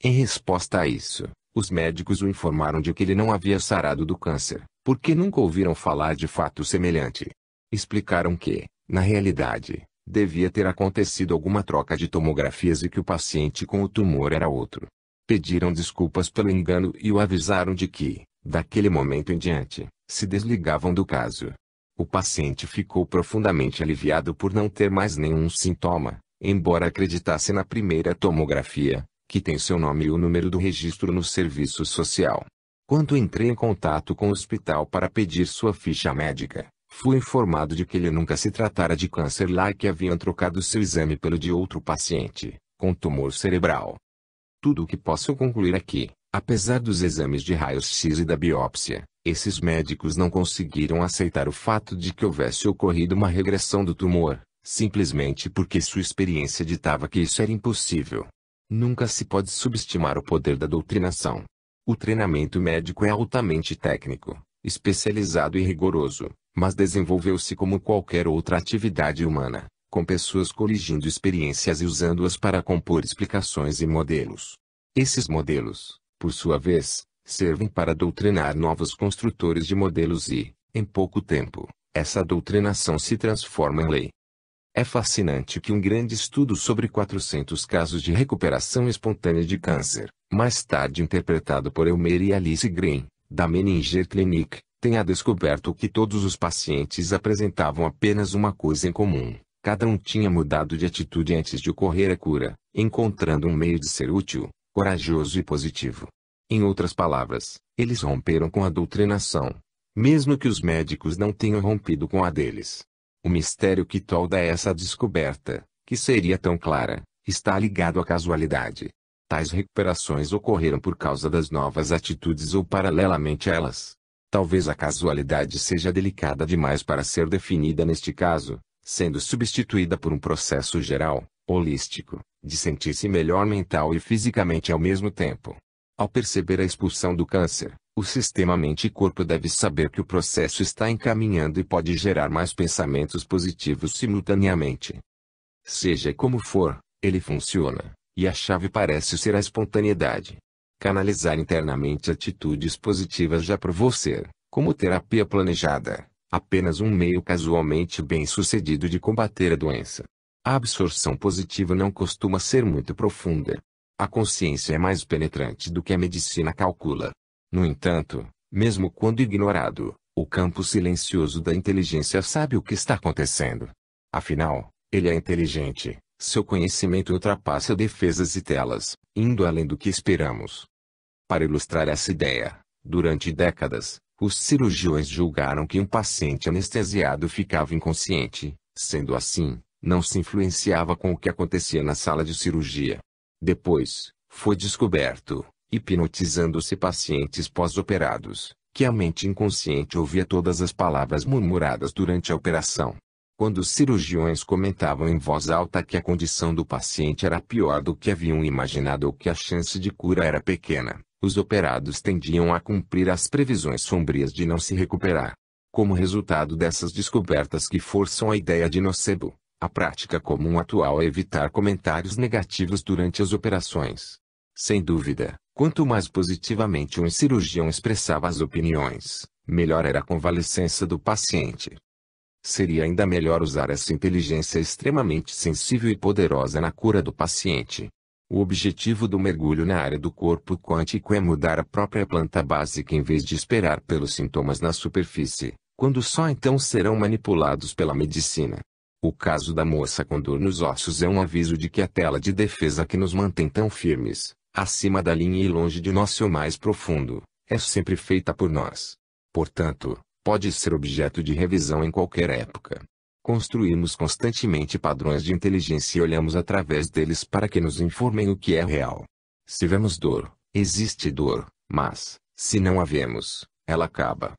Em resposta a isso, os médicos o informaram de que ele não havia sarado do câncer, porque nunca ouviram falar de fato semelhante. Explicaram que, na realidade, devia ter acontecido alguma troca de tomografias e que o paciente com o tumor era outro. Pediram desculpas pelo engano e o avisaram de que, daquele momento em diante, se desligavam do caso. O paciente ficou profundamente aliviado por não ter mais nenhum sintoma, embora acreditasse na primeira tomografia, que tem seu nome e o número do registro no serviço social. Quando entrei em contato com o hospital para pedir sua ficha médica, fui informado de que ele nunca se tratara de câncer lá e que haviam trocado seu exame pelo de outro paciente, com tumor cerebral. Tudo o que posso concluir é que, apesar dos exames de raios-x e da biópsia, esses médicos não conseguiram aceitar o fato de que houvesse ocorrido uma regressão do tumor, simplesmente porque sua experiência ditava que isso era impossível. Nunca se pode subestimar o poder da doutrinação. O treinamento médico é altamente técnico, especializado e rigoroso, mas desenvolveu-se como qualquer outra atividade humana, com pessoas coligindo experiências e usando-as para compor explicações e modelos. Esses modelos, por sua vez, servem para doutrinar novos construtores de modelos e, em pouco tempo, essa doutrinação se transforma em lei. É fascinante que um grande estudo sobre 400 casos de recuperação espontânea de câncer, mais tarde interpretado por Elmer e Alice Green, da Menninger Clinic, tenha descoberto que todos os pacientes apresentavam apenas uma coisa em comum: cada um tinha mudado de atitude antes de ocorrer a cura, encontrando um meio de ser útil, corajoso e positivo. Em outras palavras, eles romperam com a doutrinação, mesmo que os médicos não tenham rompido com a deles. O mistério que tolda essa descoberta, que seria tão clara, está ligado à casualidade. Tais recuperações ocorreram por causa das novas atitudes ou paralelamente a elas. Talvez a casualidade seja delicada demais para ser definida neste caso, sendo substituída por um processo geral, holístico, de sentir-se melhor mental e fisicamente ao mesmo tempo. Ao perceber a expulsão do câncer, o sistema mente e corpo deve saber que o processo está encaminhando e pode gerar mais pensamentos positivos simultaneamente. Seja como for, ele funciona, e a chave parece ser a espontaneidade. Canalizar internamente atitudes positivas já provou ser, como terapia planejada, apenas um meio casualmente bem-sucedido de combater a doença. A absorção positiva não costuma ser muito profunda. A consciência é mais penetrante do que a medicina calcula. No entanto, mesmo quando ignorado, o campo silencioso da inteligência sabe o que está acontecendo. Afinal, ele é inteligente, seu conhecimento ultrapassa defesas e telas, indo além do que esperamos. Para ilustrar essa ideia, durante décadas, os cirurgiões julgaram que um paciente anestesiado ficava inconsciente, sendo assim, não se influenciava com o que acontecia na sala de cirurgia. Depois, foi descoberto, hipnotizando-se pacientes pós-operados, que a mente inconsciente ouvia todas as palavras murmuradas durante a operação. Quando os cirurgiões comentavam em voz alta que a condição do paciente era pior do que haviam imaginado ou que a chance de cura era pequena, os operados tendiam a cumprir as previsões sombrias de não se recuperar. Como resultado dessas descobertas que forçam a ideia de nocebo, a prática comum atual é evitar comentários negativos durante as operações. Sem dúvida, quanto mais positivamente um cirurgião expressava as opiniões, melhor era a convalescença do paciente. Seria ainda melhor usar essa inteligência extremamente sensível e poderosa na cura do paciente. O objetivo do mergulho na área do corpo quântico é mudar a própria planta básica em vez de esperar pelos sintomas na superfície, quando só então serão manipulados pela medicina. O caso da moça com dor nos ossos é um aviso de que a tela de defesa que nos mantém tão firmes, acima da linha e longe de nosso eu mais profundo, é sempre feita por nós. Portanto, pode ser objeto de revisão em qualquer época. Construímos constantemente padrões de inteligência e olhamos através deles para que nos informem o que é real. Se vemos dor, existe dor, mas, se não a vemos, ela acaba.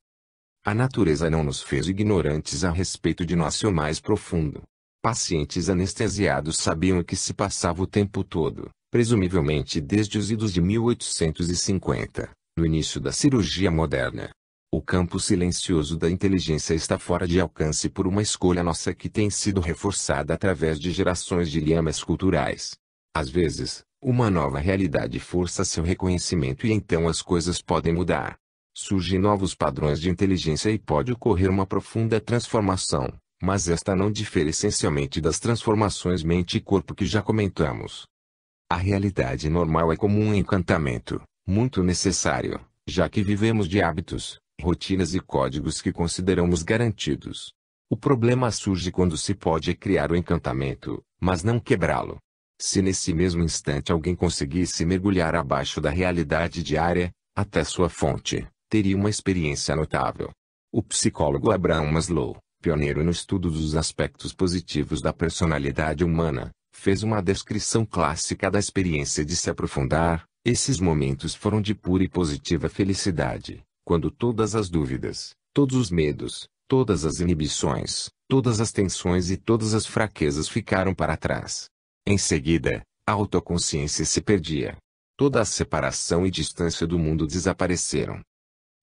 A natureza não nos fez ignorantes a respeito de nosso eu mais profundo. Pacientes anestesiados sabiam o que se passava o tempo todo, presumivelmente desde os idos de 1850, no início da cirurgia moderna. O campo silencioso da inteligência está fora de alcance por uma escolha nossa que tem sido reforçada através de gerações de lhamas culturais. Às vezes, uma nova realidade força seu reconhecimento e então as coisas podem mudar. Surgem novos padrões de inteligência e pode ocorrer uma profunda transformação, mas esta não difere essencialmente das transformações mente e corpo que já comentamos. A realidade normal é como um encantamento, muito necessário, já que vivemos de hábitos, rotinas e códigos que consideramos garantidos. O problema surge quando se pode criar o encantamento, mas não quebrá-lo. Se nesse mesmo instante alguém conseguisse mergulhar abaixo da realidade diária, até sua fonte, teria uma experiência notável. O psicólogo Abraham Maslow, pioneiro no estudo dos aspectos positivos da personalidade humana, fez uma descrição clássica da experiência de se aprofundar. Esses momentos foram de pura e positiva felicidade, quando todas as dúvidas, todos os medos, todas as inibições, todas as tensões e todas as fraquezas ficaram para trás. Em seguida, a autoconsciência se perdia. Toda a separação e distância do mundo desapareceram.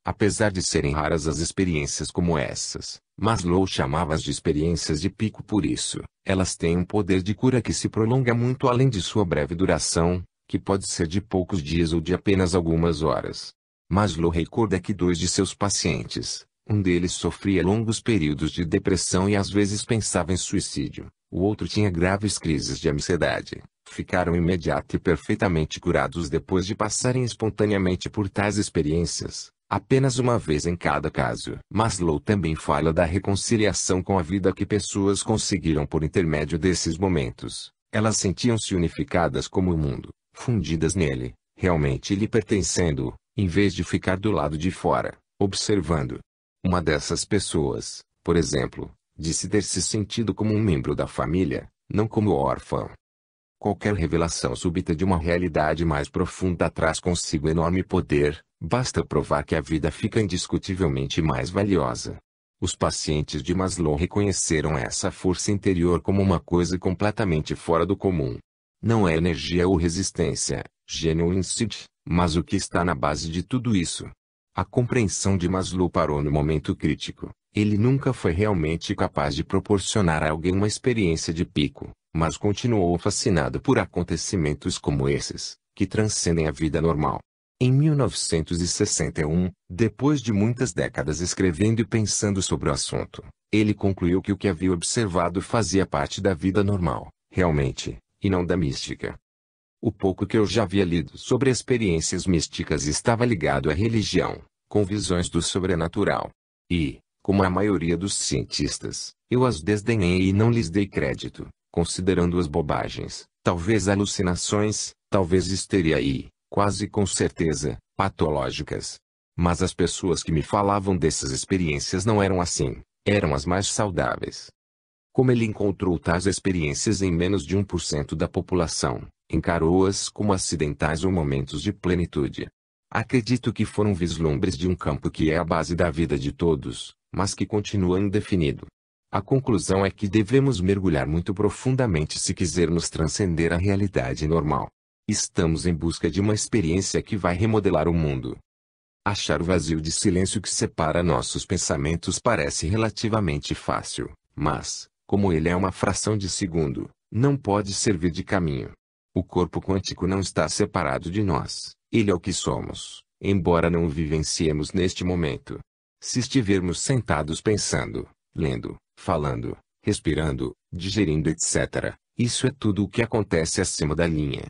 Apesar de serem raras as experiências como essas, Maslow chamava-as de experiências de pico por isso, elas têm um poder de cura que se prolonga muito além de sua breve duração, que pode ser de poucos dias ou de apenas algumas horas. Maslow recorda que 2 de seus pacientes, um deles sofria longos períodos de depressão e às vezes pensava em suicídio, o outro tinha graves crises de ansiedade, ficaram imediata e perfeitamente curados depois de passarem espontaneamente por tais experiências, apenas uma vez em cada caso. Maslow também fala da reconciliação com a vida que pessoas conseguiram por intermédio desses momentos. Elas sentiam-se unificadas como o mundo, fundidas nele, realmente lhe pertencendo, em vez de ficar do lado de fora, observando. Uma dessas pessoas, por exemplo, disse ter se sentido como um membro da família, não como órfão. Qualquer revelação súbita de uma realidade mais profunda traz consigo enorme poder, basta provar que a vida fica indiscutivelmente mais valiosa. Os pacientes de Maslow reconheceram essa força interior como uma coisa completamente fora do comum. Não é energia ou resistência, gênio ou insight, mas o que está na base de tudo isso. A compreensão de Maslow parou no momento crítico. Ele nunca foi realmente capaz de proporcionar a alguém uma experiência de pico, mas continuou fascinado por acontecimentos como esses, que transcendem a vida normal. Em 1961, depois de muitas décadas escrevendo e pensando sobre o assunto, ele concluiu que o que havia observado fazia parte da vida normal, realmente, e não da mística. O pouco que eu já havia lido sobre experiências místicas estava ligado à religião, com visões do sobrenatural. E, como a maioria dos cientistas, eu as desdenhei e não lhes dei crédito, considerando-as bobagens, talvez alucinações, talvez histeria e, quase com certeza, patológicas. Mas as pessoas que me falavam dessas experiências não eram assim, eram as mais saudáveis. Como ele encontrou tais experiências em menos de 1% da população, encarou-as como acidentais ou momentos de plenitude. Acredito que foram vislumbres de um campo que é a base da vida de todos, mas que continua indefinido. A conclusão é que devemos mergulhar muito profundamente se quisermos transcender a realidade normal. Estamos em busca de uma experiência que vai remodelar o mundo. Achar o vazio de silêncio que separa nossos pensamentos parece relativamente fácil, mas, como ele é uma fração de segundo, não pode servir de caminho. O corpo quântico não está separado de nós, ele é o que somos, embora não o vivenciemos neste momento. Se estivermos sentados pensando, lendo, falando, respirando, digerindo etc., isso é tudo o que acontece acima da linha.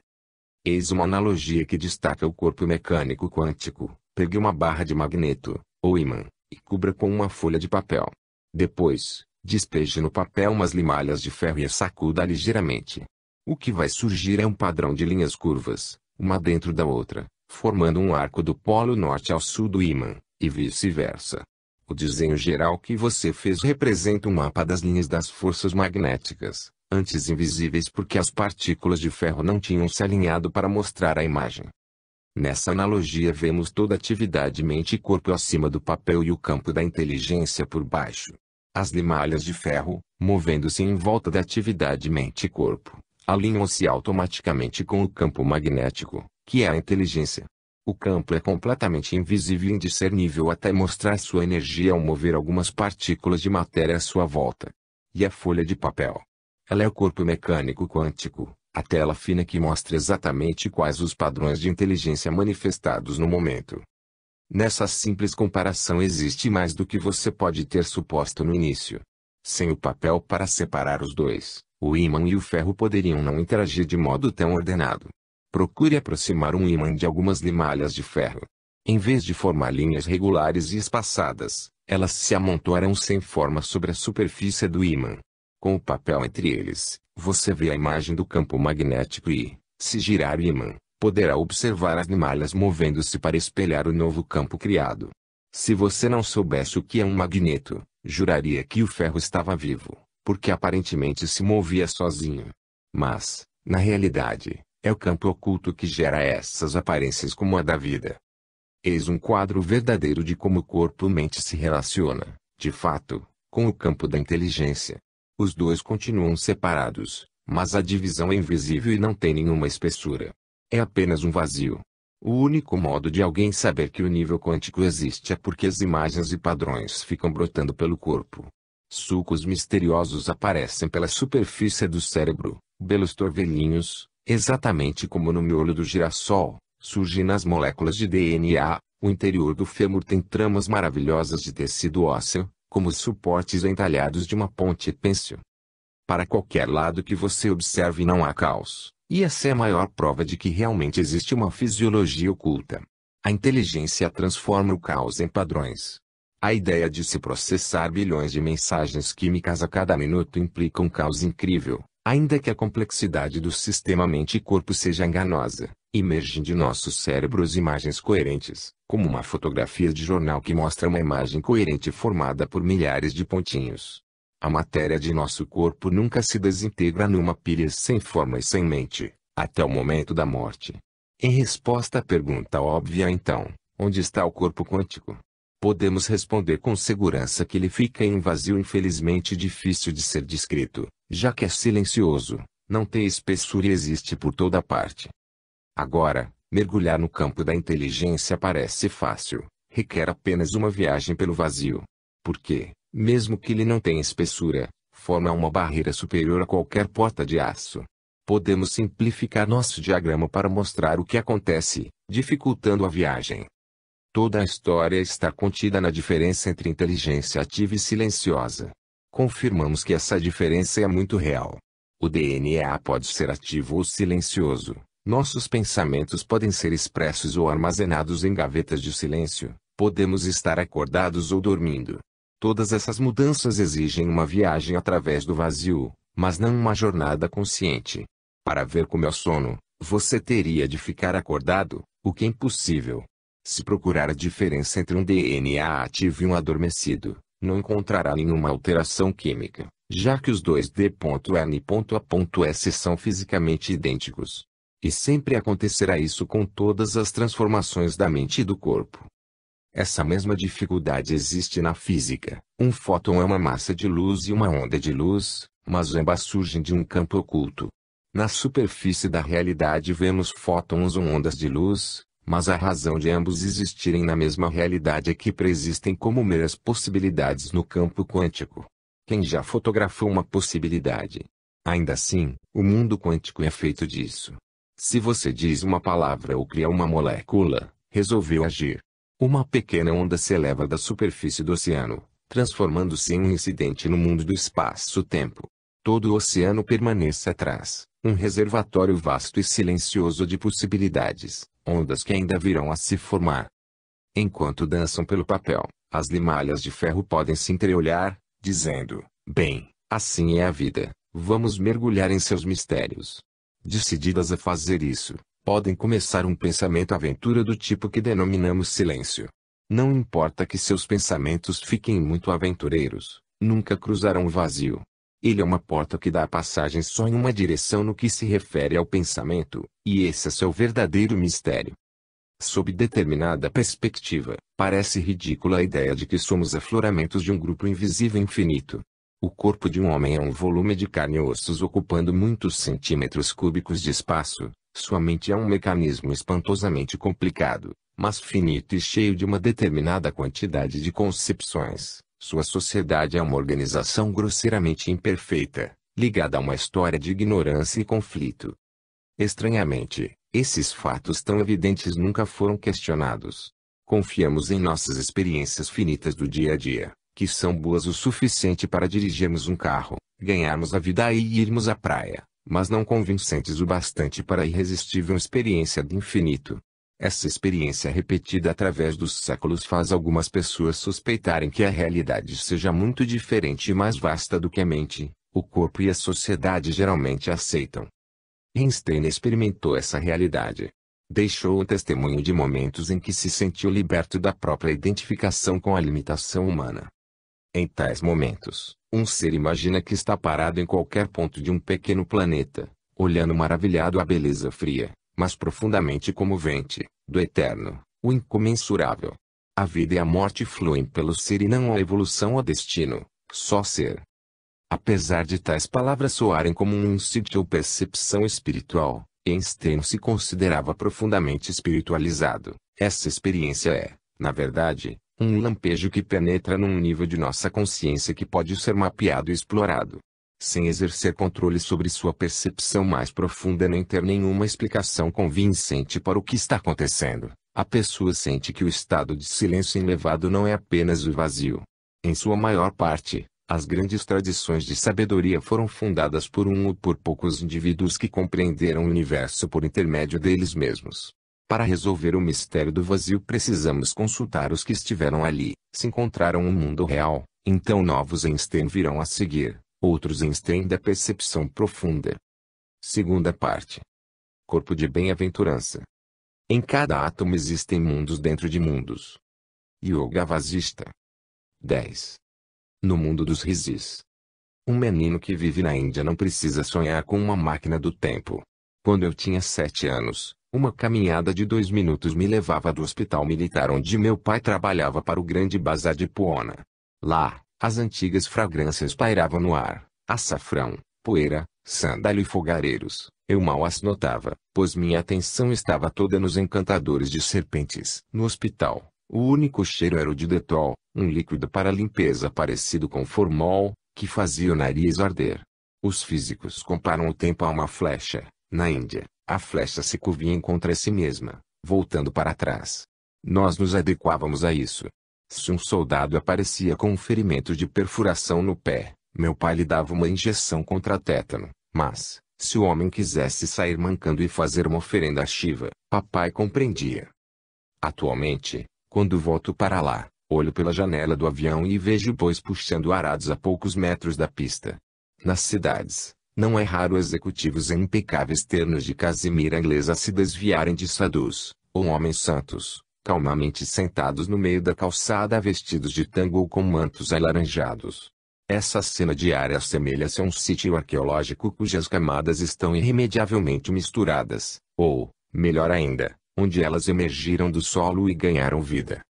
Eis uma analogia que destaca o corpo mecânico quântico. Pegue uma barra de magneto, ou ímã, e cubra com uma folha de papel. Depois, despeje no papel umas limalhas de ferro e a sacuda ligeiramente. O que vai surgir é um padrão de linhas curvas, uma dentro da outra, formando um arco do polo norte ao sul do ímã, e vice-versa. O desenho geral que você fez representa um mapa das linhas das forças magnéticas, antes invisíveis porque as partículas de ferro não tinham se alinhado para mostrar a imagem. Nessa analogia vemos toda a atividade mente e corpo acima do papel e o campo da inteligência por baixo. As limalhas de ferro, movendo-se em volta da atividade mente e corpo, alinham-se automaticamente com o campo magnético, que é a inteligência. O campo é completamente invisível e indiscernível até mostrar sua energia ao mover algumas partículas de matéria à sua volta. E a folha de papel? Ela é o corpo mecânico quântico, a tela fina que mostra exatamente quais os padrões de inteligência manifestados no momento. Nessa simples comparação existe mais do que você pode ter suposto no início. Sem o papel para separar os dois, o ímã e o ferro poderiam não interagir de modo tão ordenado. Procure aproximar um ímã de algumas limalhas de ferro. Em vez de formar linhas regulares e espaçadas, elas se amontoarão sem forma sobre a superfície do ímã. Com o papel entre eles, você vê a imagem do campo magnético e, se girar o ímã, poderá observar as limalhas movendo-se para espelhar o novo campo criado. Se você não soubesse o que é um magneto, juraria que o ferro estava vivo, porque aparentemente se movia sozinho. Mas, na realidade, é o campo oculto que gera essas aparências como a da vida. Eis um quadro verdadeiro de como o corpo-mente se relaciona, de fato, com o campo da inteligência. Os dois continuam separados, mas a divisão é invisível e não tem nenhuma espessura. É apenas um vazio. O único modo de alguém saber que o nível quântico existe é porque as imagens e padrões ficam brotando pelo corpo. Sulcos misteriosos aparecem pela superfície do cérebro, belos torvelinhos, exatamente como no miolo do girassol, surgem nas moléculas de DNA. O interior do fêmur tem tramas maravilhosas de tecido ósseo, como os suportes entalhados de uma ponte pêncil. Para qualquer lado que você observe não há caos, e essa é a maior prova de que realmente existe uma fisiologia oculta. A inteligência transforma o caos em padrões. A ideia de se processar bilhões de mensagens químicas a cada minuto implica um caos incrível, ainda que a complexidade do sistema mente e corpo seja enganosa. Emergem de nossos cérebros imagens coerentes, como uma fotografia de jornal que mostra uma imagem coerente formada por milhares de pontinhos. A matéria de nosso corpo nunca se desintegra numa pilha sem forma e sem mente, até o momento da morte. Em resposta à pergunta óbvia então, onde está o corpo quântico? Podemos responder com segurança que ele fica em um vazio infelizmente difícil de ser descrito, já que é silencioso, não tem espessura e existe por toda parte. Agora, mergulhar no campo da inteligência parece fácil, requer apenas uma viagem pelo vazio. Porque, mesmo que ele não tenha espessura, forma uma barreira superior a qualquer porta de aço. Podemos simplificar nosso diagrama para mostrar o que acontece, dificultando a viagem. Toda a história está contida na diferença entre inteligência ativa e silenciosa. Confirmamos que essa diferença é muito real. O DNA pode ser ativo ou silencioso. Nossos pensamentos podem ser expressos ou armazenados em gavetas de silêncio. Podemos estar acordados ou dormindo. Todas essas mudanças exigem uma viagem através do vazio, mas não uma jornada consciente. Para ver como é o sono, você teria de ficar acordado, o que é impossível. Se procurar a diferença entre um DNA ativo e um adormecido, não encontrará nenhuma alteração química, já que os dois D.N.A.S são fisicamente idênticos. E sempre acontecerá isso com todas as transformações da mente e do corpo. Essa mesma dificuldade existe na física. Um fóton é uma massa de luz e uma onda de luz, mas ambas surgem de um campo oculto. Na superfície da realidade vemos fótons ou ondas de luz, mas a razão de ambos existirem na mesma realidade é que preexistem como meras possibilidades no campo quântico. Quem já fotografou uma possibilidade? Ainda assim, o mundo quântico é feito disso. Se você diz uma palavra ou cria uma molécula, resolveu agir. Uma pequena onda se eleva da superfície do oceano, transformando-se em um incidente no mundo do espaço-tempo. Todo o oceano permanece atrás, um reservatório vasto e silencioso de possibilidades, ondas que ainda virão a se formar. Enquanto dançam pelo papel, as limalhas de ferro podem se entreolhar, dizendo, bem, assim é a vida, vamos mergulhar em seus mistérios. Decididas a fazer isso, podem começar um pensamento-aventura do tipo que denominamos silêncio. Não importa que seus pensamentos fiquem muito aventureiros, nunca cruzarão o vazio. Ele é uma porta que dá passagem só em uma direção no que se refere ao pensamento, e esse é seu verdadeiro mistério. Sob determinada perspectiva, parece ridícula a ideia de que somos afloramentos de um grupo invisível infinito. O corpo de um homem é um volume de carne e ossos ocupando muitos centímetros cúbicos de espaço. Sua mente é um mecanismo espantosamente complicado, mas finito e cheio de uma determinada quantidade de concepções. Sua sociedade é uma organização grosseiramente imperfeita, ligada a uma história de ignorância e conflito. Estranhamente, esses fatos tão evidentes nunca foram questionados. Confiamos em nossas experiências finitas do dia a dia, que são boas o suficiente para dirigirmos um carro, ganharmos a vida e irmos à praia, mas não convincentes o bastante para a irresistível experiência do infinito. Essa experiência repetida através dos séculos faz algumas pessoas suspeitarem que a realidade seja muito diferente e mais vasta do que a mente, o corpo e a sociedade geralmente aceitam. Einstein experimentou essa realidade. Deixou o testemunho de momentos em que se sentiu liberto da própria identificação com a limitação humana. Em tais momentos, um ser imagina que está parado em qualquer ponto de um pequeno planeta, olhando maravilhado a beleza fria, mas profundamente comovente, do eterno, o incomensurável. A vida e a morte fluem pelo ser e não a evolução ou destino, só ser. Apesar de tais palavras soarem como um insight ou percepção espiritual, Einstein se considerava profundamente espiritualizado. Essa experiência é, na verdade, um lampejo que penetra num nível de nossa consciência que pode ser mapeado e explorado. Sem exercer controle sobre sua percepção mais profunda nem ter nenhuma explicação convincente para o que está acontecendo, a pessoa sente que o estado de silêncio elevado não é apenas o vazio. Em sua maior parte, as grandes tradições de sabedoria foram fundadas por um ou por poucos indivíduos que compreenderam o universo por intermédio deles mesmos. Para resolver o mistério do vazio precisamos consultar os que estiveram ali, se encontraram um mundo real, então novos Einstein virão a seguir, outros Einstein da percepção profunda. Segunda parte. Corpo de bem-aventurança. Em cada átomo existem mundos dentro de mundos. Yoga Vasista. 10. No mundo dos rishis. Um menino que vive na Índia não precisa sonhar com uma máquina do tempo. Quando eu tinha 7 anos, uma caminhada de 2 minutos me levava do hospital militar onde meu pai trabalhava para o grande bazar de Poona. Lá, as antigas fragrâncias pairavam no ar, açafrão, poeira, sândalo e fogareiros. Eu mal as notava, pois minha atenção estava toda nos encantadores de serpentes. No hospital, o único cheiro era o de Dettol, um líquido para limpeza parecido com formol, que fazia o nariz arder. Os físicos comparam o tempo a uma flecha. Na Índia, a flecha se covia contra si mesma, voltando para trás. Nós nos adequávamos a isso. Se um soldado aparecia com um ferimento de perfuração no pé, meu pai lhe dava uma injeção contra tétano. Mas, se o homem quisesse sair mancando e fazer uma oferenda a Shiva, papai compreendia. Atualmente, quando volto para lá, olho pela janela do avião e vejo bois puxando arados a poucos metros da pista. Nas cidades, não é raro executivos em impecáveis ternos de casimira inglesa se desviarem de sadhus, ou homens santos, calmamente sentados no meio da calçada vestidos de tango ou com mantos alaranjados. Essa cena diária assemelha-se a um sítio arqueológico cujas camadas estão irremediavelmente misturadas, ou, melhor ainda, onde elas emergiram do solo e ganharam vida.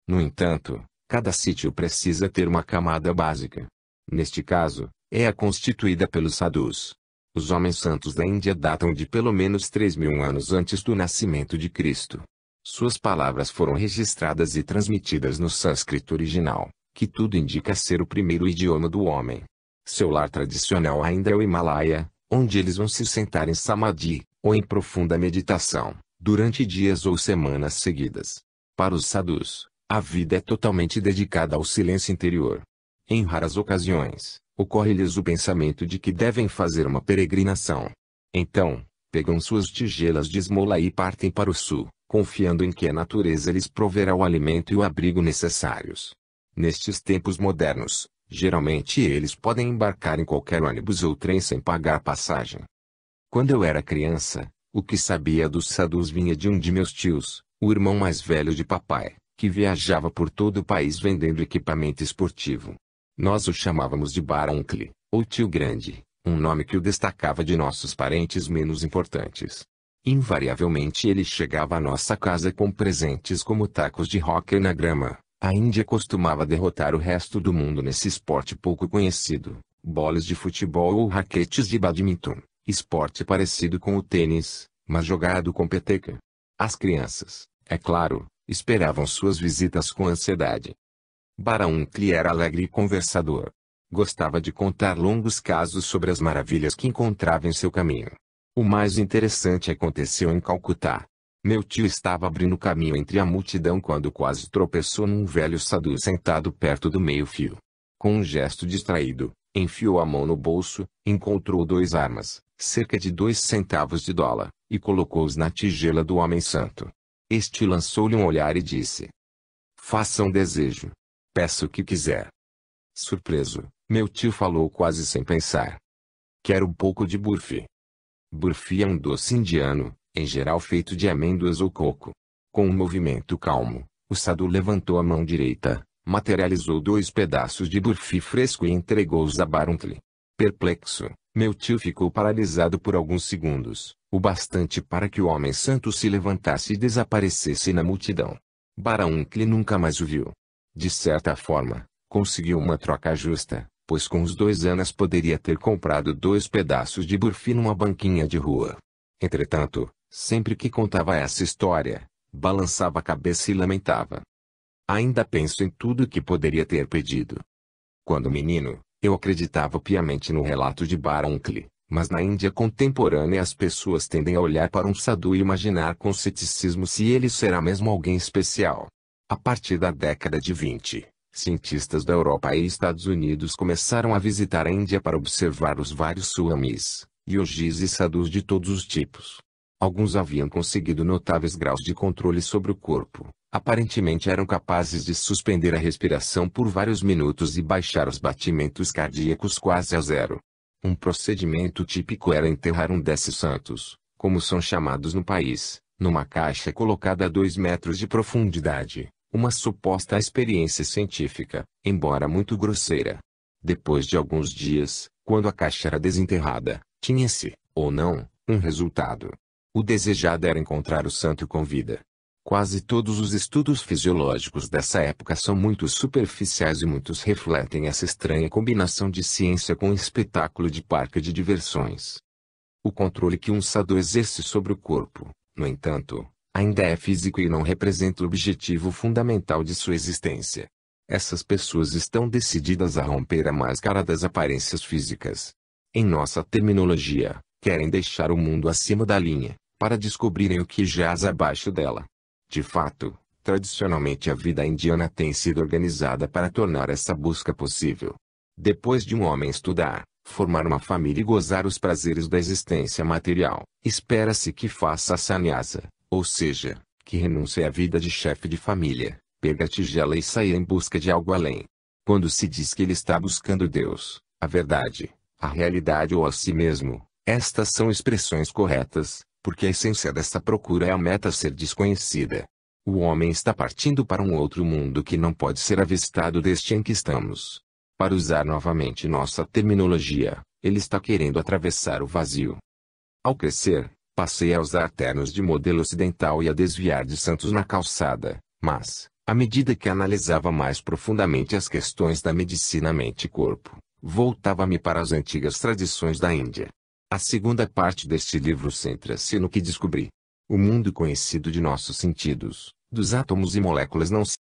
No entanto, cada sítio precisa ter uma camada básica. Neste caso, é a constituída pelos sadhus. Os homens santos da Índia datam de pelo menos 3.000 anos antes do nascimento de Cristo. Suas palavras foram registradas e transmitidas no sânscrito original, que tudo indica ser o primeiro idioma do homem. Seu lar tradicional ainda é o Himalaia, onde eles vão se sentar em samadhi, ou em profunda meditação, durante dias ou semanas seguidas. Para os sadhus, a vida é totalmente dedicada ao silêncio interior. Em raras ocasiões, ocorre-lhes o pensamento de que devem fazer uma peregrinação. Então, pegam suas tigelas de esmola e partem para o sul, confiando em que a natureza lhes proverá o alimento e o abrigo necessários. Nestes tempos modernos, geralmente eles podem embarcar em qualquer ônibus ou trem sem pagar passagem. Quando eu era criança, o que sabia dos sadhus vinha de um de meus tios, o irmão mais velho de papai, que viajava por todo o país vendendo equipamento esportivo. Nós o chamávamos de Bara-Uncle, ou tio grande, um nome que o destacava de nossos parentes menos importantes. Invariavelmente ele chegava à nossa casa com presentes como tacos de hóquei na grama. A Índia costumava derrotar o resto do mundo nesse esporte pouco conhecido, bolas de futebol ou raquetes de badminton, esporte parecido com o tênis, mas jogado com peteca. As crianças, é claro, esperavam suas visitas com ansiedade. Bara-Uncle era alegre e conversador. Gostava de contar longos casos sobre as maravilhas que encontrava em seu caminho. O mais interessante aconteceu em Calcutá. Meu tio estava abrindo caminho entre a multidão quando quase tropeçou num velho sadhu sentado perto do meio-fio. Com um gesto distraído, enfiou a mão no bolso, encontrou 2 armas, cerca de 2 centavos de dólar, e colocou-os na tigela do homem santo. Este lançou-lhe um olhar e disse: "Faça um desejo. Peça o que quiser." Surpreso, meu tio falou quase sem pensar: "Quero um pouco de burfi." Burfi é um doce indiano, em geral feito de amêndoas ou coco. Com um movimento calmo, o sadhu levantou a mão direita, materializou 2 pedaços de burfi fresco e entregou-os a Bara-Uncle. Perplexo, meu tio ficou paralisado por alguns segundos, o bastante para que o homem santo se levantasse e desaparecesse na multidão. Bara-Uncle nunca mais o viu. De certa forma, conseguiu uma troca justa, pois com os 2 anos poderia ter comprado 2 pedaços de burfi numa banquinha de rua. Entretanto, sempre que contava essa história, balançava a cabeça e lamentava: "Ainda penso em tudo que poderia ter pedido." Quando menino, eu acreditava piamente no relato de Bara-Uncle, mas na Índia contemporânea as pessoas tendem a olhar para um sadhu e imaginar com ceticismo se ele será mesmo alguém especial. A partir da década de 20, cientistas da Europa e Estados Unidos começaram a visitar a Índia para observar os vários swamis, yogis e sadhus de todos os tipos. Alguns haviam conseguido notáveis graus de controle sobre o corpo, aparentemente eram capazes de suspender a respiração por vários minutos e baixar os batimentos cardíacos quase a zero. Um procedimento típico era enterrar um desses santos, como são chamados no país, numa caixa colocada a 2 metros de profundidade, uma suposta experiência científica, embora muito grosseira. Depois de alguns dias, quando a caixa era desenterrada, tinha-se, ou não, um resultado. O desejado era encontrar o santo com vida. Quase todos os estudos fisiológicos dessa época são muito superficiais e muitos refletem essa estranha combinação de ciência com espetáculo de parque de diversões. O controle que um sadhu exerce sobre o corpo, no entanto, ainda é físico e não representa o objetivo fundamental de sua existência. Essas pessoas estão decididas a romper a máscara das aparências físicas. Em nossa terminologia, querem deixar o mundo acima da linha, para descobrirem o que jaz abaixo dela. De fato, tradicionalmente a vida indiana tem sido organizada para tornar essa busca possível. Depois de um homem estudar, formar uma família e gozar os prazeres da existência material, espera-se que faça a sannyasa, ou seja, que renuncie à vida de chefe de família, pegue a tigela e saia em busca de algo além. Quando se diz que ele está buscando Deus, a verdade, a realidade ou a si mesmo, estas são expressões corretas, porque a essência dessa procura é a meta a ser desconhecida. O homem está partindo para um outro mundo que não pode ser avistado deste em que estamos. Para usar novamente nossa terminologia, ele está querendo atravessar o vazio. Ao crescer, passei a usar ternos de modelo ocidental e a desviar de santos na calçada, mas, À medida que analisava mais profundamente as questões da medicina mente-corpo, voltava-me para as antigas tradições da Índia. A segunda parte deste livro centra-se no que descobri. O mundo conhecido de nossos sentidos, dos átomos e moléculas não se